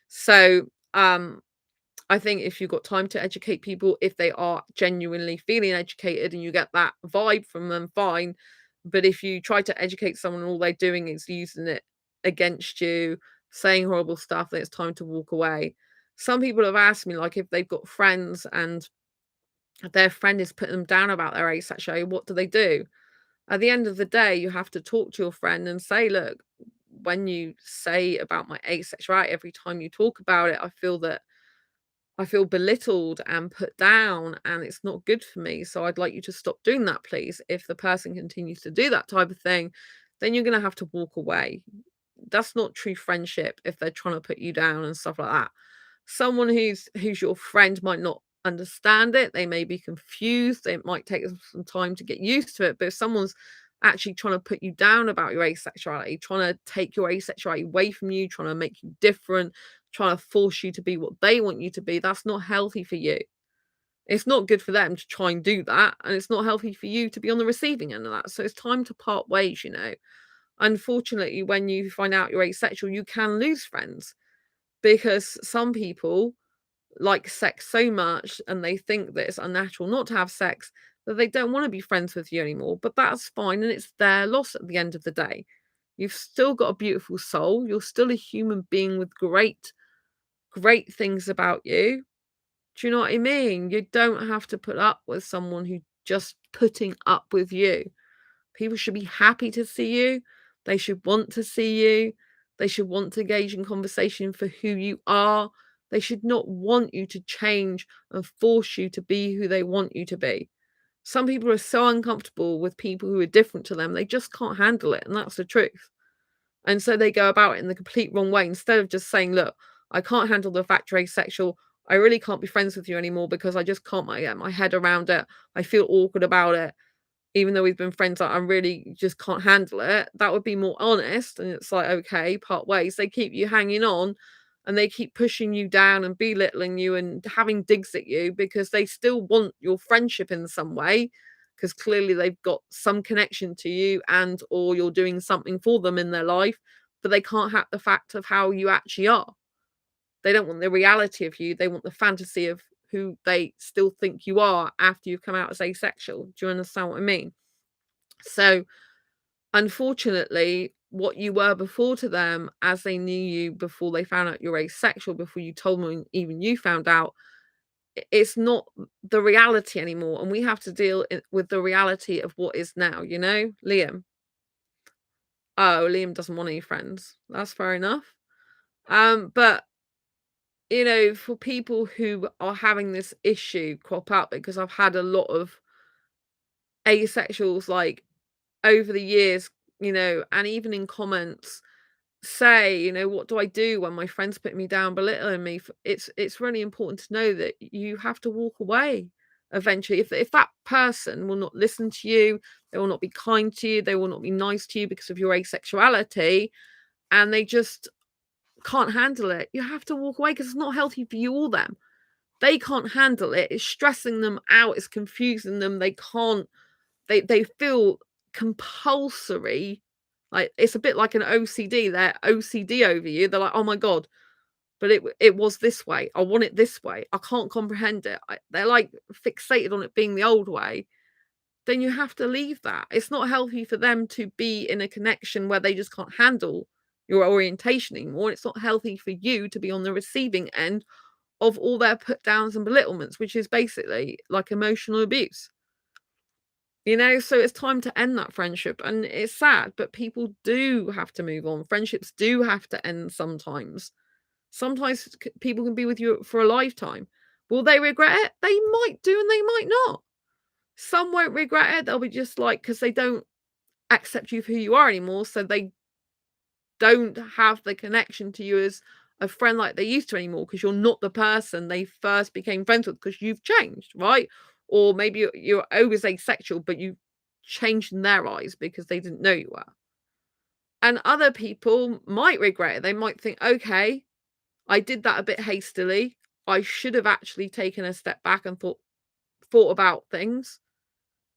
So I think if you've got time to educate people, if they are genuinely feeling educated and you get that vibe from them, fine. But if you try to educate someone and all they're doing is using it against you, saying horrible stuff, then it's time to walk away. Some people have asked me, like, if they've got friends and their friend is putting them down about their asexuality, what do they do? At the end of the day, you have to talk to your friend and say, look, when you say about my asexuality, every time you talk about it, I feel belittled and put down, and it's not good for me. So I'd like you to stop doing that, please. If the person continues to do that type of thing, then you're going to have to walk away. That's not true friendship if they're trying to put you down and stuff like that. Someone who's your friend might not understand it. They may be confused. It might take some time to get used to it. But if someone's actually trying to put you down about your asexuality, trying to take your asexuality away from you, trying to make you different, trying to force you to be what they want you to be, that's not healthy for you. It's not good for them to try and do that, and it's not healthy for you to be on the receiving end of that. So it's time to part ways, you know. Unfortunately, when you find out you're asexual, you can lose friends because some people like sex so much and they think that it's unnatural not to have sex that they don't want to be friends with you anymore. But that's fine, and it's their loss at the end of the day. You've still got a beautiful soul. You're still a human being with great things about you. Do you know what I mean? You don't have to put up with someone who just putting up with you. People should be happy to see you. They should want to see you. They should want to engage in conversation for who you are. They should not want you to change and force you to be who they want you to be. Some people are so uncomfortable with people who are different to them, they just can't handle it. And that's the truth. And so they go about it in the complete wrong way. Instead of just saying, look, I can't handle the fact you're asexual. I really can't be friends with you anymore because I just can't get my head around it. I feel awkward about it. Even though we've been friends, I really just can't handle it. That would be more honest. And it's like, okay, part ways. They keep you hanging on and they keep pushing you down and belittling you and having digs at you because they still want your friendship in some way, because clearly they've got some connection to you and or you're doing something for them in their life, but they can't have the fact of how you actually are. They don't want the reality of you. They want the fantasy of who they still think you are after you've come out as asexual. Do you understand what I mean? So, unfortunately, what you were before to them, as they knew you before they found out you're asexual, before you told them, even you found out, it's not the reality anymore. And we have to deal with the reality of what is now, you know, Liam. Oh, Liam doesn't want any friends. That's fair enough. But you know, for people who are having this issue crop up, because I've had a lot of asexuals like over the years, you know, and even in comments say, you know, what do I do when my friends put me down, belittling me? It's really important to know that you have to walk away eventually. If that person will not listen to you, they will not be kind to you, they will not be nice to you because of your asexuality, and they just can't handle it, you have to walk away because it's not healthy for you or them. They can't handle it. It's stressing them out. It's confusing them. They can't. They feel compulsory. Like it's a bit like an OCD. They're OCD over you. They're like, oh my god, but it was this way. I want it this way. I can't comprehend it. They're like fixated on it being the old way. Then you have to leave that. It's not healthy for them to be in a connection where they just can't handle your orientation anymore. It's not healthy for you to be on the receiving end of all their put downs and belittlements, which is basically like emotional abuse. You know, so it's time to end that friendship. And it's sad, but people do have to move on. Friendships do have to end sometimes. Sometimes people can be with you for a lifetime. Will they regret it? They might do and they might not. Some won't regret it. They'll be just like, because they don't accept you for who you are anymore. So they don't have the connection to you as a friend like they used to anymore, because you're not the person they first became friends with, because you've changed, right? Or maybe you're always asexual, but you changed in their eyes because they didn't know you were. And other people might regret it. They might think, okay, I did that a bit hastily. I should have actually taken a step back and thought about things.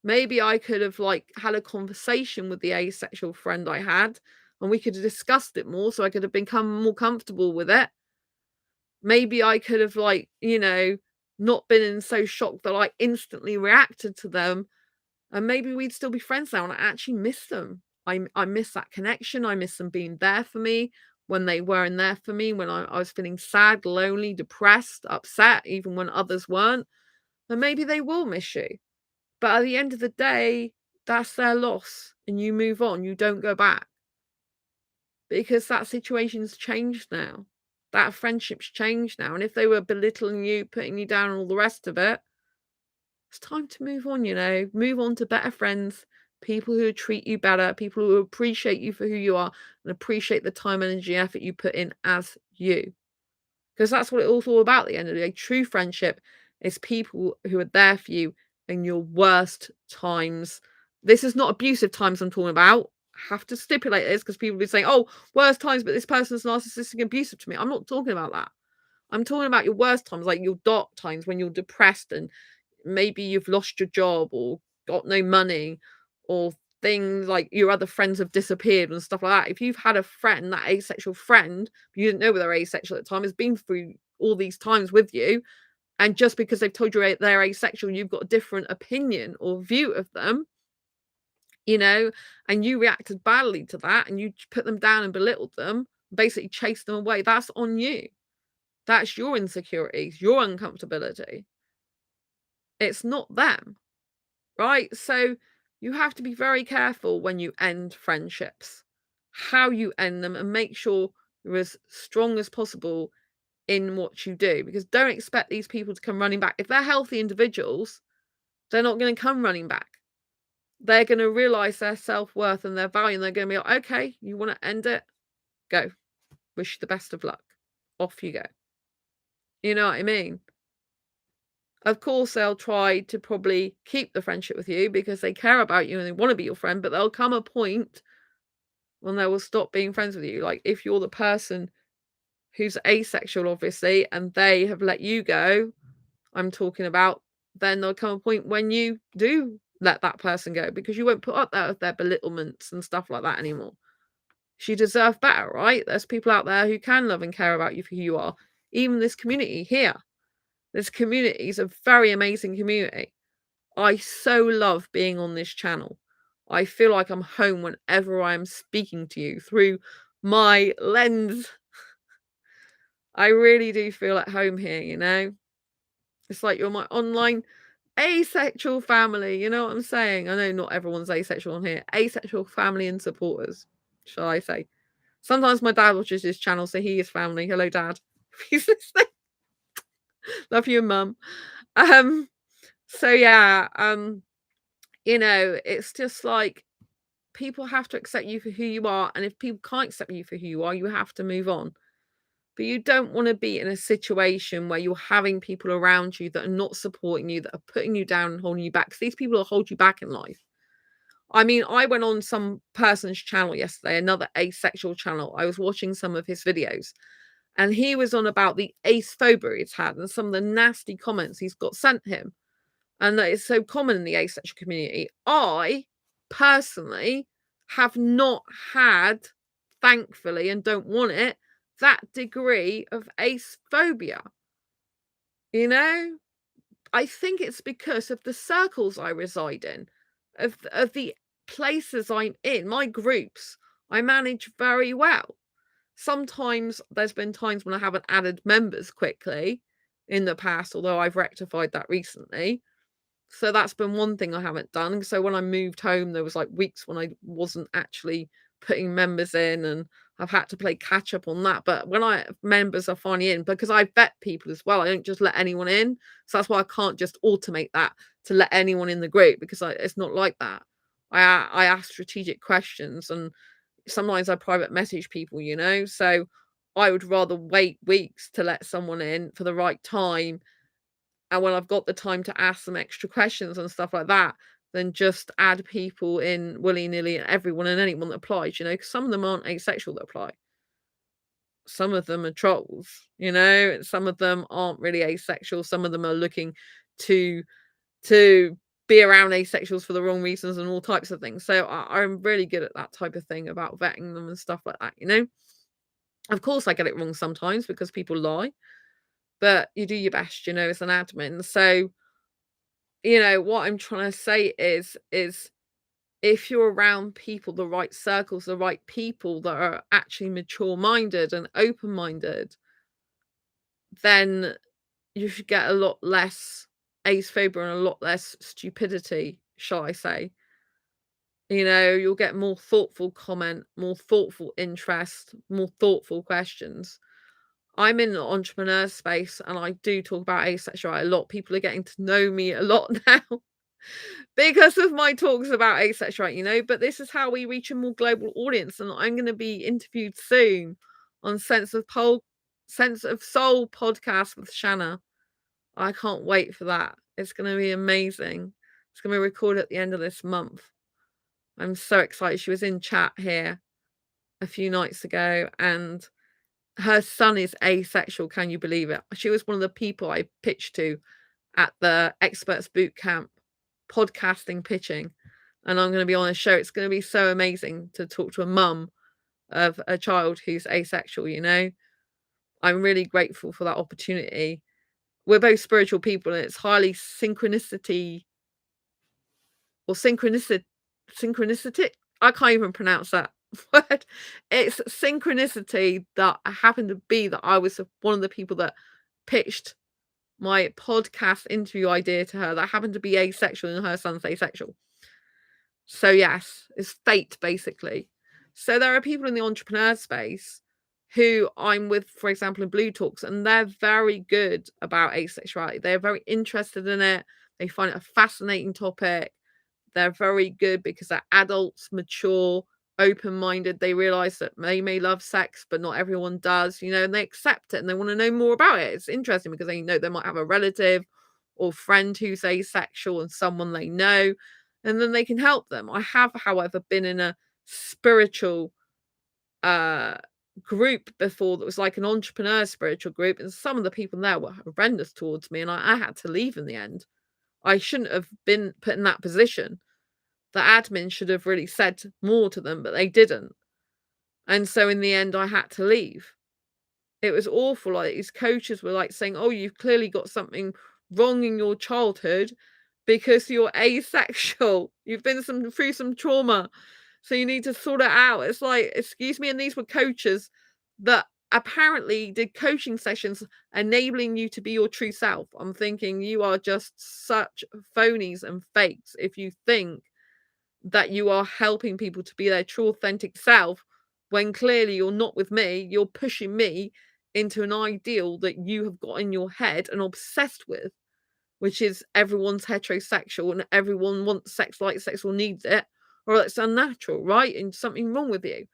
Maybe I could have like had a conversation with the asexual friend I had, and we could have discussed it more so I could have become more comfortable with it. Maybe I could have like, not been in so shocked that I instantly reacted to them, and maybe we'd still be friends now, and I actually miss them. I miss that connection. I miss them being there for me when they weren't there for me, when I was feeling sad, lonely, depressed, upset, even when others weren't. And maybe they will miss you. But at the end of the day, that's their loss, and you move on. You don't go back because that situation's changed now. That friendship's changed now. And if they were belittling you, putting you down, and all the rest of it, it's time to move on, move on to better friends, people who treat you better, people who appreciate you for who you are and appreciate the time, energy, effort you put in as you. Because that's what it's all about at the end of the day. True friendship is people who are there for you in your worst times. This is not abusive times I'm talking about. I have to stipulate this because people will be saying, oh, worst times, but this person's narcissistic and abusive to me. I'm not talking about that. I'm talking about your worst times, like your dark times when you're depressed and maybe you've lost your job or got no money, or things like your other friends have disappeared and stuff like that. If you've had a friend, that asexual friend, but you didn't know they're asexual at the time, has been through all these times with you, and just because they've told you they're asexual, you've got a different opinion or view of them, and you reacted badly to that and you put them down and belittled them, basically chased them away, that's on you. That's your insecurities, your uncomfortability. It's not them. Right? So you have to be very careful when you end friendships, how you end them, and make sure you're as strong as possible in what you do, because don't expect these people to come running back. If they're healthy individuals, they're not going to come running back. They're going to realize their self-worth and their value, and they're going to be like, okay, you want to end it? Go. Wish you the best of luck. Off you go. You know what I mean? Of course, they'll try to probably keep the friendship with you because they care about you and they want to be your friend, but there'll come a point when they will stop being friends with you. Like if you're the person who's asexual, obviously, and they have let you go, I'm talking about, then there'll come a point when you do let that person go because you won't put up with their belittlements and stuff like that anymore. You deserve better, right? There's people out there who can love and care about you for who you are. Even this community here. This community is a very amazing community. I so love being on this channel. I feel like I'm home whenever I'm speaking to you through my lens. I really do feel at home here. It's like you're my online asexual family, you know what I'm saying? I know not everyone's asexual on here. Asexual family and supporters, shall I say. Sometimes my dad watches this channel, so he is family. Hello, Dad. If he's listening. Love you, Mum. So yeah, it's just like people have to accept you for who you are, and if people can't accept you for who you are, you have to move on. But you don't want to be in a situation where you're having people around you that are not supporting you, that are putting you down and holding you back, because these people will hold you back in life. I mean, I went on some person's channel yesterday, another asexual channel. I was watching some of his videos, and he was on about the ace phobia he's had and some of the nasty comments he's got sent him, and that is so common in the asexual community. I personally have not had, thankfully, and don't want it, that degree of ace phobia. I think it's because of the circles I reside in, of the places I'm in, my groups. I manage very well. Sometimes there's been times when I haven't added members quickly in the past, although I've rectified that recently. So that's been one thing I haven't done. So when I moved home, there was like weeks when I wasn't actually putting members in, and I've had to play catch up on that. But when members are finally in, because I vet people as well, I don't just let anyone in. So that's why I can't just automate that to let anyone in the group, because it's not like that. I ask strategic questions, and sometimes I private message people, so I would rather wait weeks to let someone in for the right time. And when I've got the time to ask them extra questions and stuff like that, than just add people in willy-nilly and everyone and anyone that applies, because some of them aren't asexual that apply. Some of them are trolls, and some of them aren't really asexual. Some of them are looking to to be around asexuals for the wrong reasons and all types of things. So I'm really good at that type of thing about vetting them and stuff like that. Of course, I get it wrong sometimes because people lie, but you do your best, as an admin. So, what I'm trying to say is if you're around people, the right circles, the right people that are actually mature minded and open minded, then you should get a lot less aphobia and a lot less stupidity, shall I say. You'll get more thoughtful comment, more thoughtful interest, more thoughtful questions. I'm in the entrepreneur space and I do talk about asexuality a lot. People are getting to know me a lot now because of my talks about asexuality, but this is how we reach a more global audience. And I'm going to be interviewed soon on Sense of Soul podcast with Shanna. I can't wait for that. It's going to be amazing. It's going to be recorded at the end of this month. I'm so excited. She was in chat here a few nights ago and her son is asexual. Can you believe it? She was one of the people I pitched to at the Experts Boot Camp podcasting pitching. And I'm going to be on a show. It's going to be so amazing to talk to a mum of a child who's asexual, I'm really grateful for that opportunity. We're both spiritual people and it's highly synchronicity or synchronicity. I can't even pronounce that word. It's synchronicity that happened to be that I was one of the people that pitched my podcast interview idea to her that happened to be asexual and her son's asexual. So yes, it's fate basically. So there are people in the entrepreneur space who I'm with, for example, in Blue Talks, and they're very good about asexuality. They're very interested in it. They find it a fascinating topic. They're very good because they're adults, mature, open-minded. They realize that they may love sex, but not everyone does, and they accept it and they want to know more about it. It's interesting because they know they might have a relative or friend who's asexual and someone they know, and then they can help them. I have, however, been in a spiritual group before that was like an entrepreneur spiritual group, and some of the people there were horrendous towards me, and I had to leave in the end. I shouldn't have been put in that position. The admin should have really said more to them, but they didn't. And so in the end, I had to leave. It was awful. Like these coaches were like saying, "Oh, you've clearly got something wrong in your childhood because you're asexual. You've been through some trauma, so you need to sort it out." It's like, excuse me, and these were coaches that apparently did coaching sessions enabling you to be your true self. I'm thinking you are just such phonies and fakes if you think that you are helping people to be their true authentic self when clearly you're not with me. You're pushing me into an ideal that you have got in your head and obsessed with, which is everyone's heterosexual and everyone wants sex like sex or needs it, or it's unnatural, right? And something wrong with you.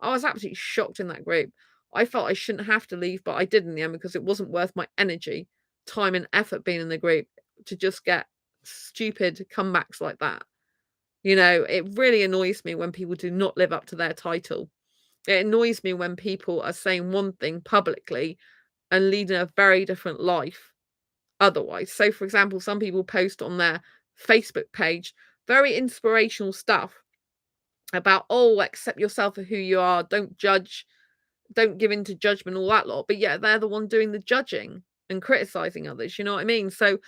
I was absolutely shocked in that group. I felt I shouldn't have to leave, but I did in the end because it wasn't worth my energy, time, and effort being in the group to just get stupid comebacks like that. It really annoys me when people do not live up to their title. It annoys me when people are saying one thing publicly and leading a very different life otherwise. So, for example, some people post on their Facebook page very inspirational stuff about, oh, accept yourself for who you are, don't judge, don't give in to judgment, all that lot. But yeah, they're the one doing the judging and criticizing others. You know what I mean? So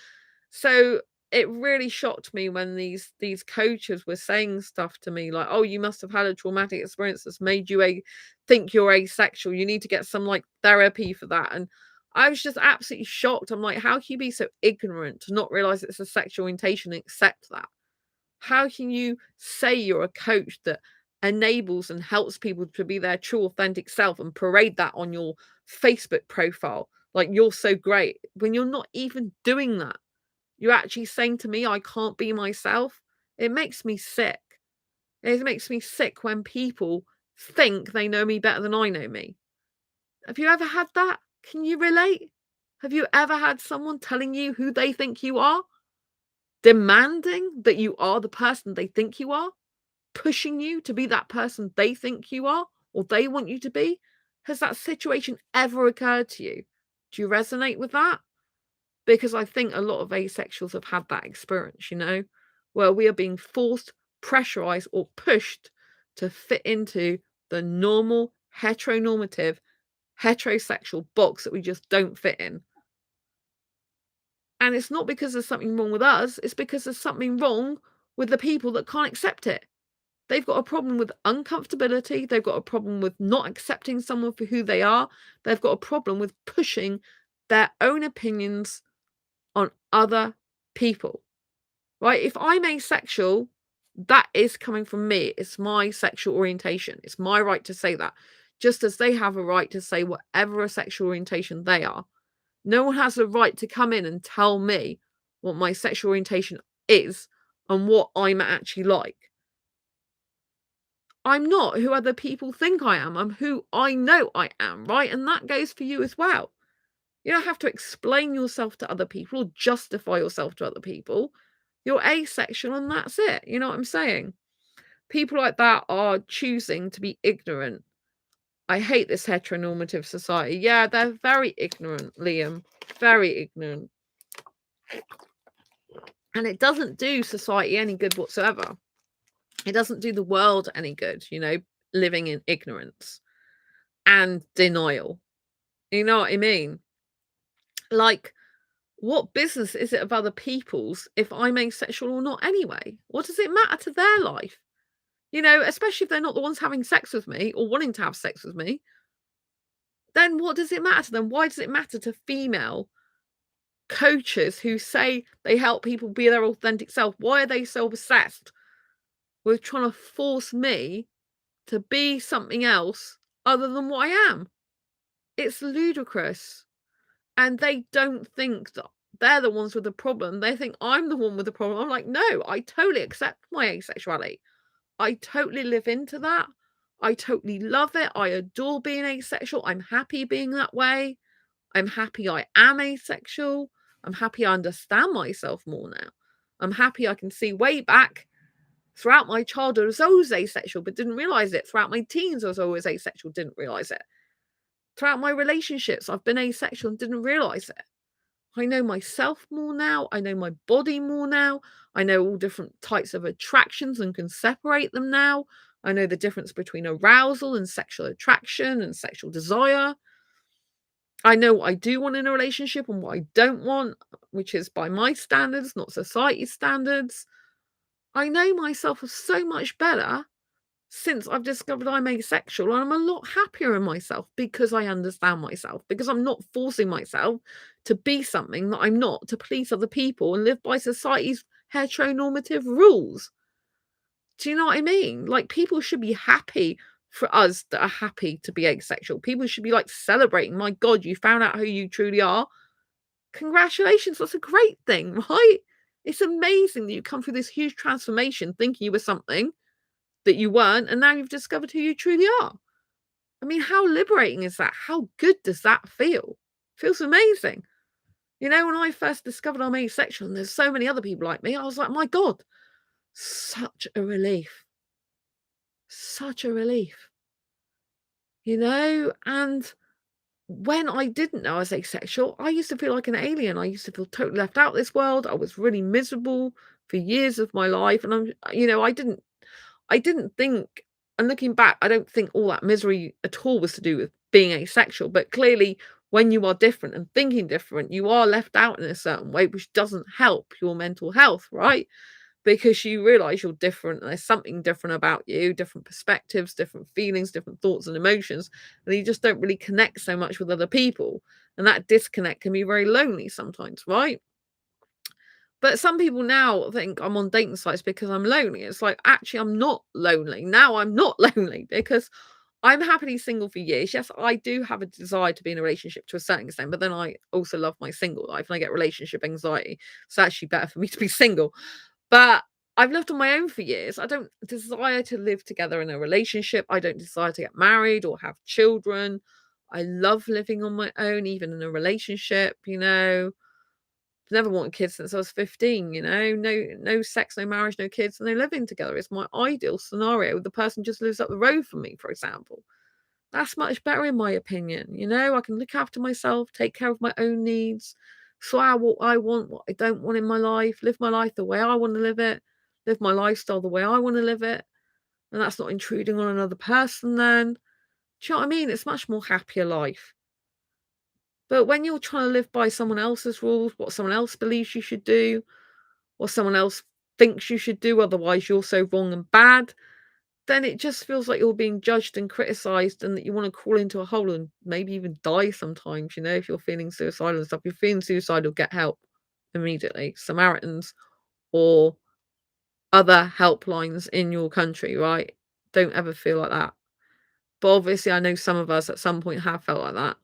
it really shocked me when these coaches were saying stuff to me like, "Oh, you must have had a traumatic experience that's made you think you're asexual. You need to get some like therapy for that." And I was just absolutely shocked. I'm like, how can you be so ignorant to not realize it's a sexual orientation and accept that? How can you say you're a coach that enables and helps people to be their true authentic self and parade that on your Facebook profile like you're so great when you're not even doing that? You're actually saying to me, I can't be myself. It makes me sick. It makes me sick when people think they know me better than I know me. Have you ever had that? Can you relate? Have you ever had someone telling you who they think you are? demanding that you are the person they think you are, pushing you to be that person they think you are or they want you to be? Has that situation ever occurred to you? Do you resonate with that? Because I think a lot of asexuals have had that experience, where we are being forced, pressurized, or pushed to fit into the normal, heteronormative, heterosexual box that we just don't fit in. And it's not because there's something wrong with us, it's because there's something wrong with the people that can't accept it. They've got a problem with uncomfortability. They've got a problem with not accepting someone for who they are. They've got a problem with pushing their own opinions on other people, right? If I'm asexual, that is coming from me. It's my sexual orientation. It's my right to say that, just as they have a right to say whatever a sexual orientation they are. No one has the right to come in and tell me what my sexual orientation is and what I'm actually like. I'm not who other people think I am. I'm who I know I am, right? And that goes for you as well. You don't have to explain yourself to other people or justify yourself to other people. You're asexual and that's it. You know what I'm saying? People like that are choosing to be ignorant. I hate this heteronormative society. Yeah, they're very ignorant, Liam. Very ignorant. And it doesn't do society any good whatsoever. It doesn't do the world any good, living in ignorance and denial. You know what I mean? Like, what business is it of other people's if I'm asexual or not anyway? What does it matter to their life? Especially if they're not the ones having sex with me or wanting to have sex with me. Then what does it matter to them? Why does it matter to female coaches who say they help people be their authentic self? Why are they so obsessed with trying to force me to be something else other than what I am? It's ludicrous. And they don't think that they're the ones with the problem. They think I'm the one with the problem. I'm like, no, I totally accept my asexuality. I totally live into that. I totally love it. I adore being asexual. I'm happy being that way. I'm happy I am asexual. I'm happy I understand myself more now. I'm happy I can see way back throughout my childhood I was always asexual, but didn't realize it. Throughout my teens, I was always asexual, didn't realize it. Throughout my relationships, I've been asexual and didn't realize it. I know myself more now. I know my body more now. I know all different types of attractions and can separate them now. I know the difference between arousal and sexual attraction and sexual desire. I know what I do want in a relationship and what I don't want, which is by my standards, not society's standards. I know myself so much better since I've discovered I'm asexual, and I'm a lot happier in myself because I understand myself, because I'm not forcing myself to be something that I'm not, to please other people and live by society's heteronormative rules. Do you know what I mean? Like, people should be happy for us that are happy to be asexual. People should be like celebrating, my God, you found out who you truly are. Congratulations, that's a great thing, right? It's amazing that you come through this huge transformation thinking you were something that you weren't, and now you've discovered who you truly are. I mean, how liberating is that? How good does that feel? Feels amazing. When I first discovered I'm asexual and there's so many other people like me, I was like, my God, such a relief. Such a relief. And when I didn't know I was asexual, I used to feel like an alien. I used to feel totally left out of this world. I was really miserable for years of my life. And I didn't think, and looking back, I don't think all that misery at all was to do with being asexual. But clearly, when you are different and thinking different, you are left out in a certain way, which doesn't help your mental health, right? Because you realize you're different and there's something different about you, different perspectives, different feelings, different thoughts and emotions. And you just don't really connect so much with other people. And that disconnect can be very lonely sometimes, right? But some people now think I'm on dating sites because I'm lonely. It's like, actually, I'm not lonely. Now I'm not lonely because I'm happily single for years. Yes, I do have a desire to be in a relationship to a certain extent, but then I also love my single life and I get relationship anxiety. So it's actually better for me to be single. But I've lived on my own for years. I don't desire to live together in a relationship. I don't desire to get married or have children. I love living on my own, even in a relationship. Never wanted kids since I was 15, you know? No sex, no marriage, no kids, no living together. It's my ideal scenario. The person just lives up the road from me, for example. That's much better in my opinion, you know? I can look after myself, take care of my own needs, sort out what I want, what I don't want in my life, live my life the way I want to live it, live my lifestyle the way I want to live it. And that's not intruding on another person then. Do you know what I mean? It's much more happier life. But when you're trying to live by someone else's rules, what someone else believes you should do, or someone else thinks you should do, otherwise you're so wrong and bad, then it just feels like you're being judged and criticized and that you want to crawl into a hole and maybe even die sometimes, you know, if you're feeling suicidal and stuff. If you're feeling suicidal, get help immediately. Samaritans or other helplines in your country, right? Don't ever feel like that. But obviously, I know some of us at some point have felt like that.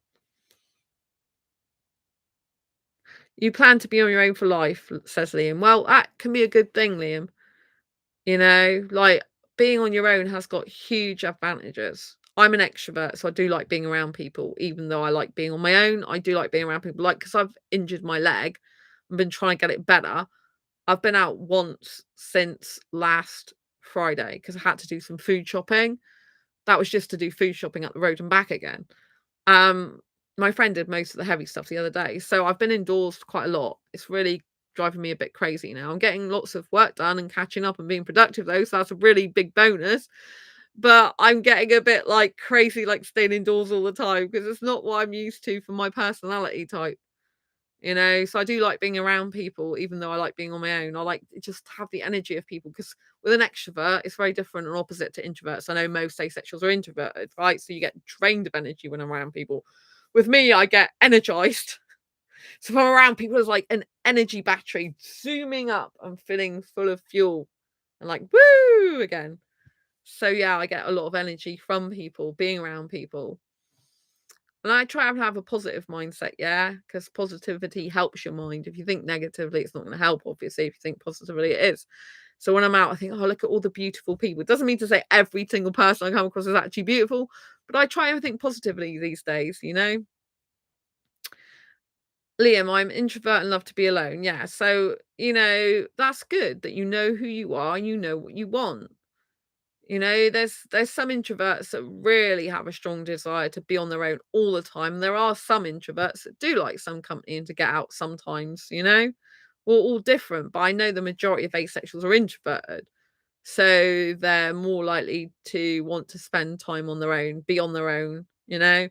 You plan to be on your own for life, says Liam. Well, that can be a good thing, Liam. You know, like being on your own has got huge advantages. I'm an extrovert, so I do like being around people, even though I like being on my own. I do like being around people, like because I've injured my leg and been trying to get it better. I've been out once since last Friday because I had to do some food shopping. That was just to do food shopping up the road and back again. Um, my friend did most of the heavy stuff the other day, so I've been indoors quite a lot. It's really driving me a bit crazy now. I'm getting lots of work done and catching up and being productive though, so that's a really big bonus. But I'm getting a bit like crazy, like staying indoors all the time because it's not what I'm used to for my personality type. You know, so I do like being around people, even though I like being on my own. I like to just have the energy of people because with an extrovert, it's very different and opposite to introverts. I know most asexuals are introverted, right? So you get drained of energy when I'm around people. With me, I get energized. So if I'm around people, it's like an energy battery zooming up and feeling full of fuel and like woo again. So yeah, I get a lot of energy from people, being around people. And I try and have a positive mindset, yeah, because positivity helps your mind. If you think negatively, it's not going to help, obviously. If you think positively, it is. So when I'm out, I think, oh, look at all the beautiful people. It doesn't mean to say every single person I come across is actually beautiful, but I try and think positively these days, you know? Liam, I'm introvert and love to be alone. Yeah. So, you know, that's good that you know who you are and you know what you want. You know, there's some introverts that really have a strong desire to be on their own all the time. There are some introverts that do like some company and to get out sometimes, you know? We're all different, but I know the majority of asexuals are introverted. So they're more likely to want to spend time on their own, be on their own, you know?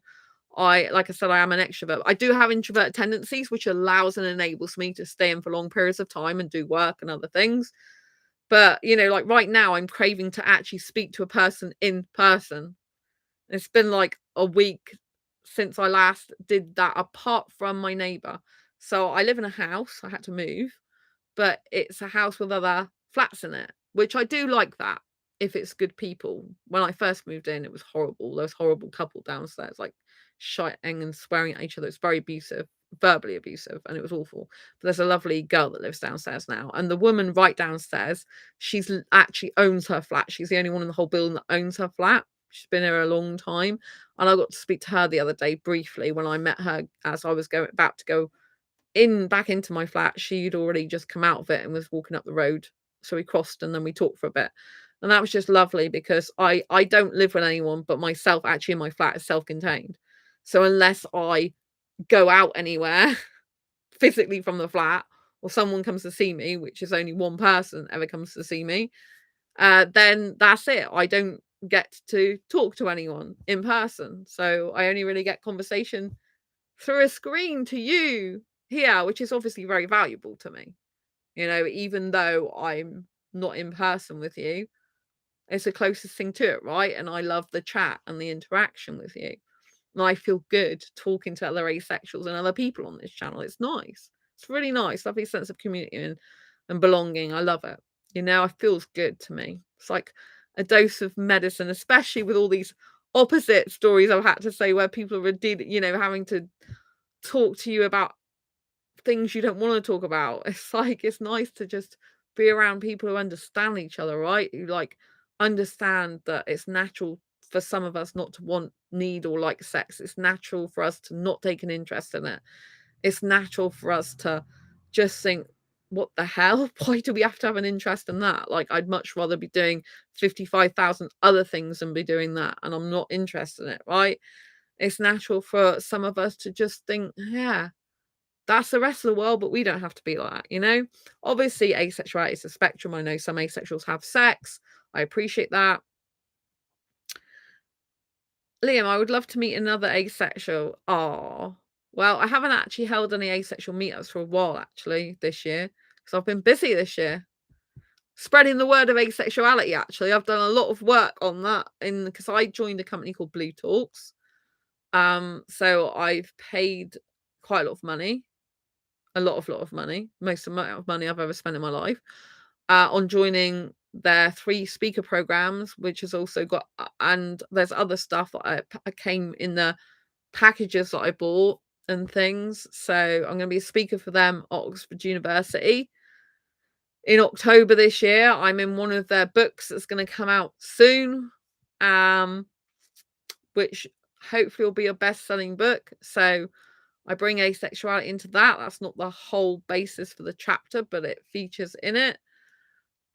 Like I said, I am an extrovert. I do have introvert tendencies, which allows and enables me to stay in for long periods of time and do work and other things. But, you know, like right now, I'm craving to actually speak to a person in person. It's been like a week since I last did that, apart from my neighbor. So I live in a house, I had to move, but it's a house with other flats in it, which I do like that if it's good people. When I first moved in, it was horrible. There was horrible couple downstairs, like shouting and swearing at each other. It's very abusive, verbally abusive, and it was awful. But there's a lovely girl that lives downstairs now, and the woman right downstairs, actually owns her flat. She's the only one in the whole building that owns her flat. She's been here a long time, and I got to speak to her the other day briefly when I met her as I was about to go back into my flat. She'd already just come out of it and was walking up the road. So we crossed and then we talked for a bit. And that was just lovely because I don't live with anyone but myself. Actually, in my flat is self-contained. So unless I go out anywhere physically from the flat or someone comes to see me, which is only one person ever comes to see me, then that's it. I don't get to talk to anyone in person. So I only really get conversation through a screen to you here, which is obviously very valuable to me. You know, even though I'm not in person with you, it's the closest thing to it, right? And I love the chat and the interaction with you. And I feel good talking to other asexuals and other people on this channel. It's nice. It's really nice. Lovely sense of community and belonging. I love it. You know, it feels good to me. It's like a dose of medicine, especially with all these opposite stories I've had to say where people are, you know, having to talk to you about things you don't want to talk about. It's like it's nice to just be around people who understand each other, right? Who like understand that it's natural for some of us not to want, need, or like sex. It's natural for us to not take an interest in it. It's natural for us to just think, what the hell? Why do we have to have an interest in that? Like, I'd much rather be doing 55,000 other things than be doing that, and I'm not interested in it, right? It's natural for some of us to just think, yeah, that's the rest of the world, but we don't have to be like that, you know? Obviously, asexuality is a spectrum. I know some asexuals have sex. I appreciate that. Liam, I would love to meet another asexual. Oh, well, I haven't actually held any asexual meetups for a while, actually, this year, because I've been busy this year. Spreading the word of asexuality, actually. I've done a lot of work on that because I joined a company called Blue Talks. So I've paid quite a lot of money, a lot of money, most amount of money I've ever spent in my life, on joining their 3 speaker programs, which has also got, and there's other stuff that I came in the packages that I bought and things. So I'm going to be a speaker for them at Oxford University in October this year. I'm in one of their books that's going to come out soon, which hopefully will be a best-selling book. So I bring asexuality into that. That's not the whole basis for the chapter, but it features in it.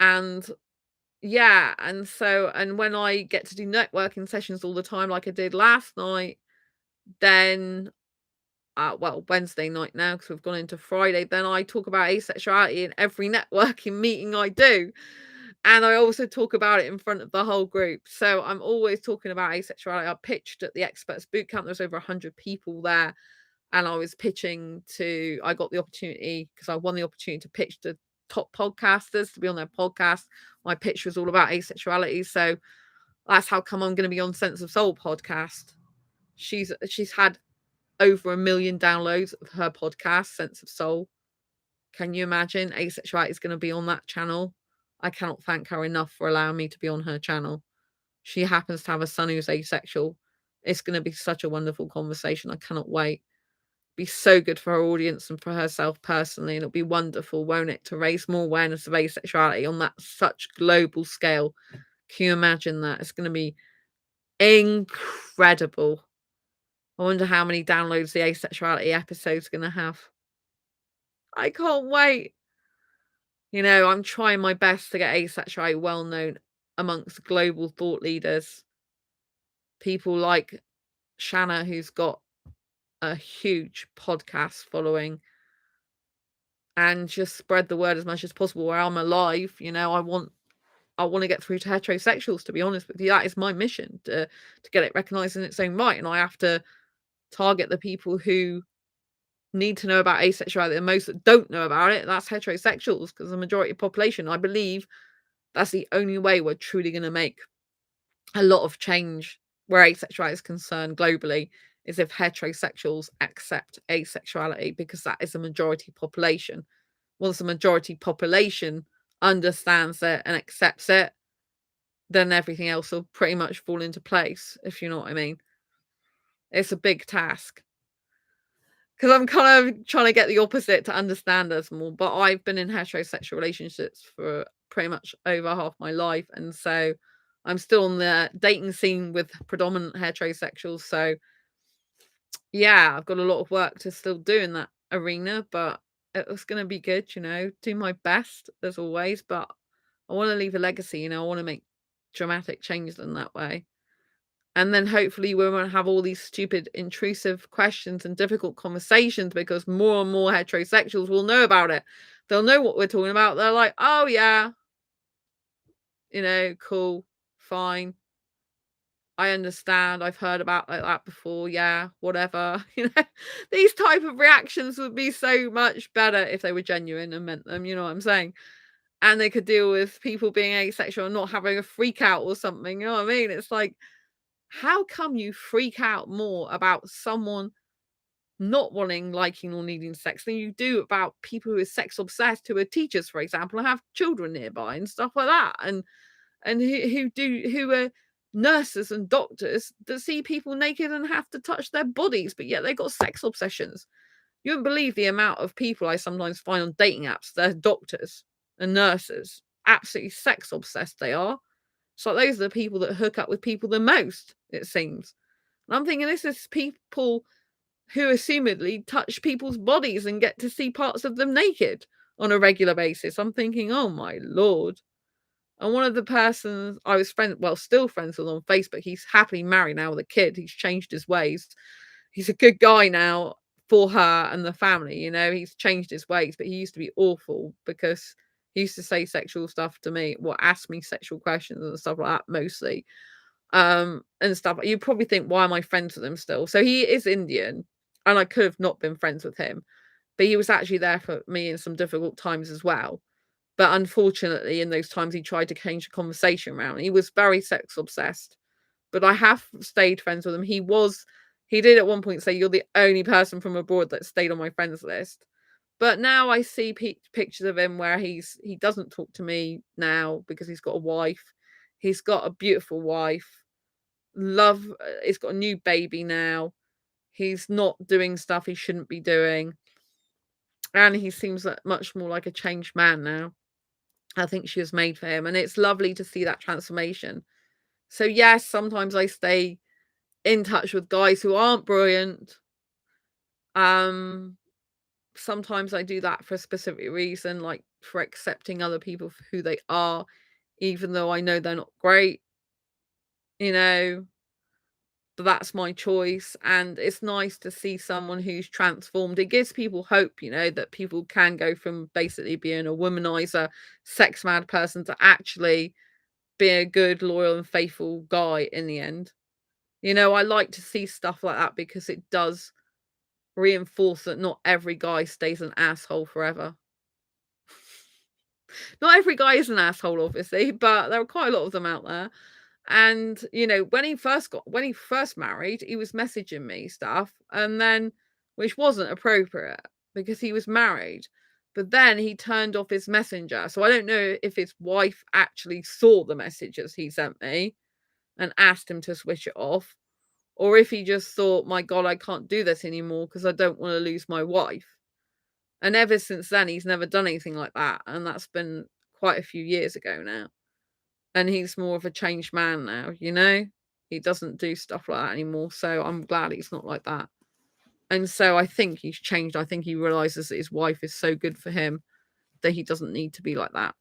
And yeah, and when I get to do networking sessions all the time, like I did last night, then well, Wednesday night now, because we've gone into Friday, then I talk about asexuality in every networking meeting I do. And I also talk about it in front of the whole group. So I'm always talking about asexuality. I pitched at the Experts Bootcamp. There's over 100 people there. And I was pitching I got the opportunity, because I won the opportunity to pitch to top podcasters to be on their podcast. My pitch was all about asexuality. So that's how come I'm going to be on Sense of Soul podcast. She's had over 1 million downloads of her podcast, Sense of Soul. Can you imagine? Asexuality is going to be on that channel. I cannot thank her enough for allowing me to be on her channel. She happens to have a son who's asexual. It's going to be such a wonderful conversation. I cannot wait. Be so good for her audience and for herself personally, and it'll be wonderful, won't it, to raise more awareness of asexuality on that such global scale. Can you imagine that? It's going to be incredible. I wonder how many downloads the asexuality episode's going to have. I can't wait. You know, I'm trying my best to get asexuality well known amongst global thought leaders. People like Shanna, who's got a huge podcast following, and just spread the word as much as possible where I'm alive. You know, I want to get through to heterosexuals, to be honest with you. That is my mission, to get it recognized in its own right. And I have to target the people who need to know about asexuality the most, that don't know about it. That's heterosexuals, because the majority of population, I believe, that's the only way we're truly going to make a lot of change where asexuality is concerned globally, is if heterosexuals accept asexuality, because that is a majority population. Once the majority population understands it and accepts it, then everything else will pretty much fall into place, if you know what I mean. It's a big task, because I'm kind of trying to get the opposite to understand us more. But I've been in heterosexual relationships for pretty much over half my life, and so I'm still on the dating scene with predominant heterosexuals. So yeah, I've got a lot of work to still do in that arena, but it's going to be good, you know, do my best as always, but I want to leave a legacy, you know, I want to make dramatic changes in that way. And then hopefully we won't have all these stupid intrusive questions and difficult conversations, because more and more heterosexuals will know about it. They'll know what we're talking about. They're like, oh yeah, you know, cool, fine. I understand. I've heard about like that before. Yeah, whatever. You know, these type of reactions would be so much better if they were genuine and meant them. You know what I'm saying? And they could deal with people being asexual and not having a freak out or something. You know what I mean? It's like, how come you freak out more about someone not wanting, liking, or needing sex than you do about people who are sex obsessed, who are teachers, for example, and have children nearby and stuff like that, and who are nurses and doctors that see people naked and have to touch their bodies, but yet they've got sex obsessions. You wouldn't believe the amount of people I sometimes find on dating apps. They're doctors and nurses, absolutely sex obsessed they are. So those are the people that hook up with people the most, it seems. And I'm thinking, this is people who assumedly touch people's bodies and get to see parts of them naked on a regular basis. I'm thinking, oh my Lord. And one of the persons I was still friends with on Facebook, he's happily married now with a kid. He's changed his ways. He's a good guy now for her and the family, he's changed his ways, but he used to be awful because he used to say sexual stuff to me, ask me sexual questions and stuff like that mostly. And stuff. You probably think, why am I friends with him still? So he is Indian, and I could have not been friends with him, but he was actually there for me in some difficult times as well. But unfortunately, in those times, he tried to change the conversation around. He was very sex obsessed, but I have stayed friends with him. He did at one point say, "You're the only person from abroad that stayed on my friends list." But now I see pictures of him where he doesn't talk to me now because he's got a wife. He's got a beautiful wife. He's got a new baby now. He's not doing stuff he shouldn't be doing. And he seems much more like a changed man now. I think she was made for him. And it's lovely to see that transformation. So yes, sometimes I stay in touch with guys who aren't brilliant. Sometimes I do that for a specific reason, like for accepting other people for who they are, even though I know they're not great, but that's my choice. And it's nice to see someone who's transformed. It gives people hope, that people can go from basically being a womanizer, sex mad person to actually be a good, loyal and faithful guy in the end. I like to see stuff like that because it does reinforce that not every guy stays an asshole forever. Not every guy is an asshole, obviously, but there are quite a lot of them out there. And when he first married, he was messaging me stuff, and then which wasn't appropriate because he was married. But then he turned off his messenger. So I don't know if his wife actually saw the messages he sent me and asked him to switch it off, or if he just thought, my God, I can't do this anymore because I don't want to lose my wife. And ever since then, he's never done anything like that. And that's been quite a few years ago now. And he's more of a changed man now, He doesn't do stuff like that anymore. So I'm glad he's not like that. And so I think he's changed. I think he realizes that his wife is so good for him that he doesn't need to be like that.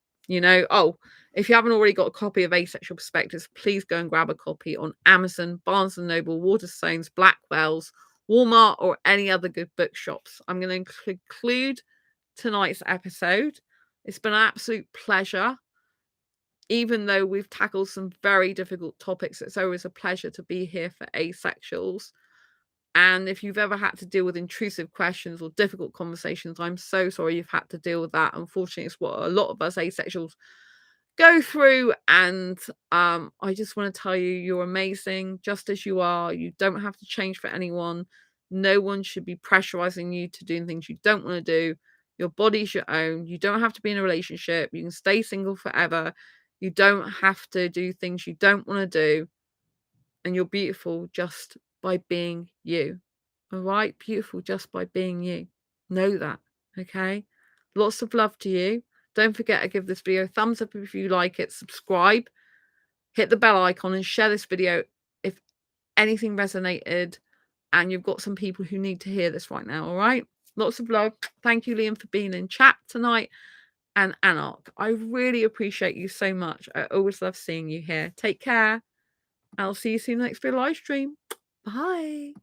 Oh, if you haven't already got a copy of Asexual Perspectives, please go and grab a copy on Amazon, Barnes & Noble, Waterstones, Blackwell's, Walmart, or any other good bookshops. I'm going to conclude tonight's episode. It's been an absolute pleasure. Even though we've tackled some very difficult topics, it's always a pleasure to be here for Asexuals. And if you've ever had to deal with intrusive questions or difficult conversations, I'm so sorry you've had to deal with that. Unfortunately, it's what a lot of us asexuals go through. And I just want to tell you, you're amazing just as you are. You don't have to change for anyone. No one should be pressurizing you to do things you don't want to do. Your body's your own. You don't have to be in a relationship. You can stay single forever. You don't have to do things you don't want to do. And you're beautiful just by being you. All right? Beautiful just by being you. Know that. Okay? Lots of love to you. Don't forget to give this video a thumbs up if you like it. Subscribe. Hit the bell icon and share this video if anything resonated and you've got some people who need to hear this right now. All right? Lots of love. Thank you, Liam, for being in chat tonight. And Anarch, I really appreciate you so much. I always love seeing you here. Take care. I'll see you soon in the next video live stream. Bye.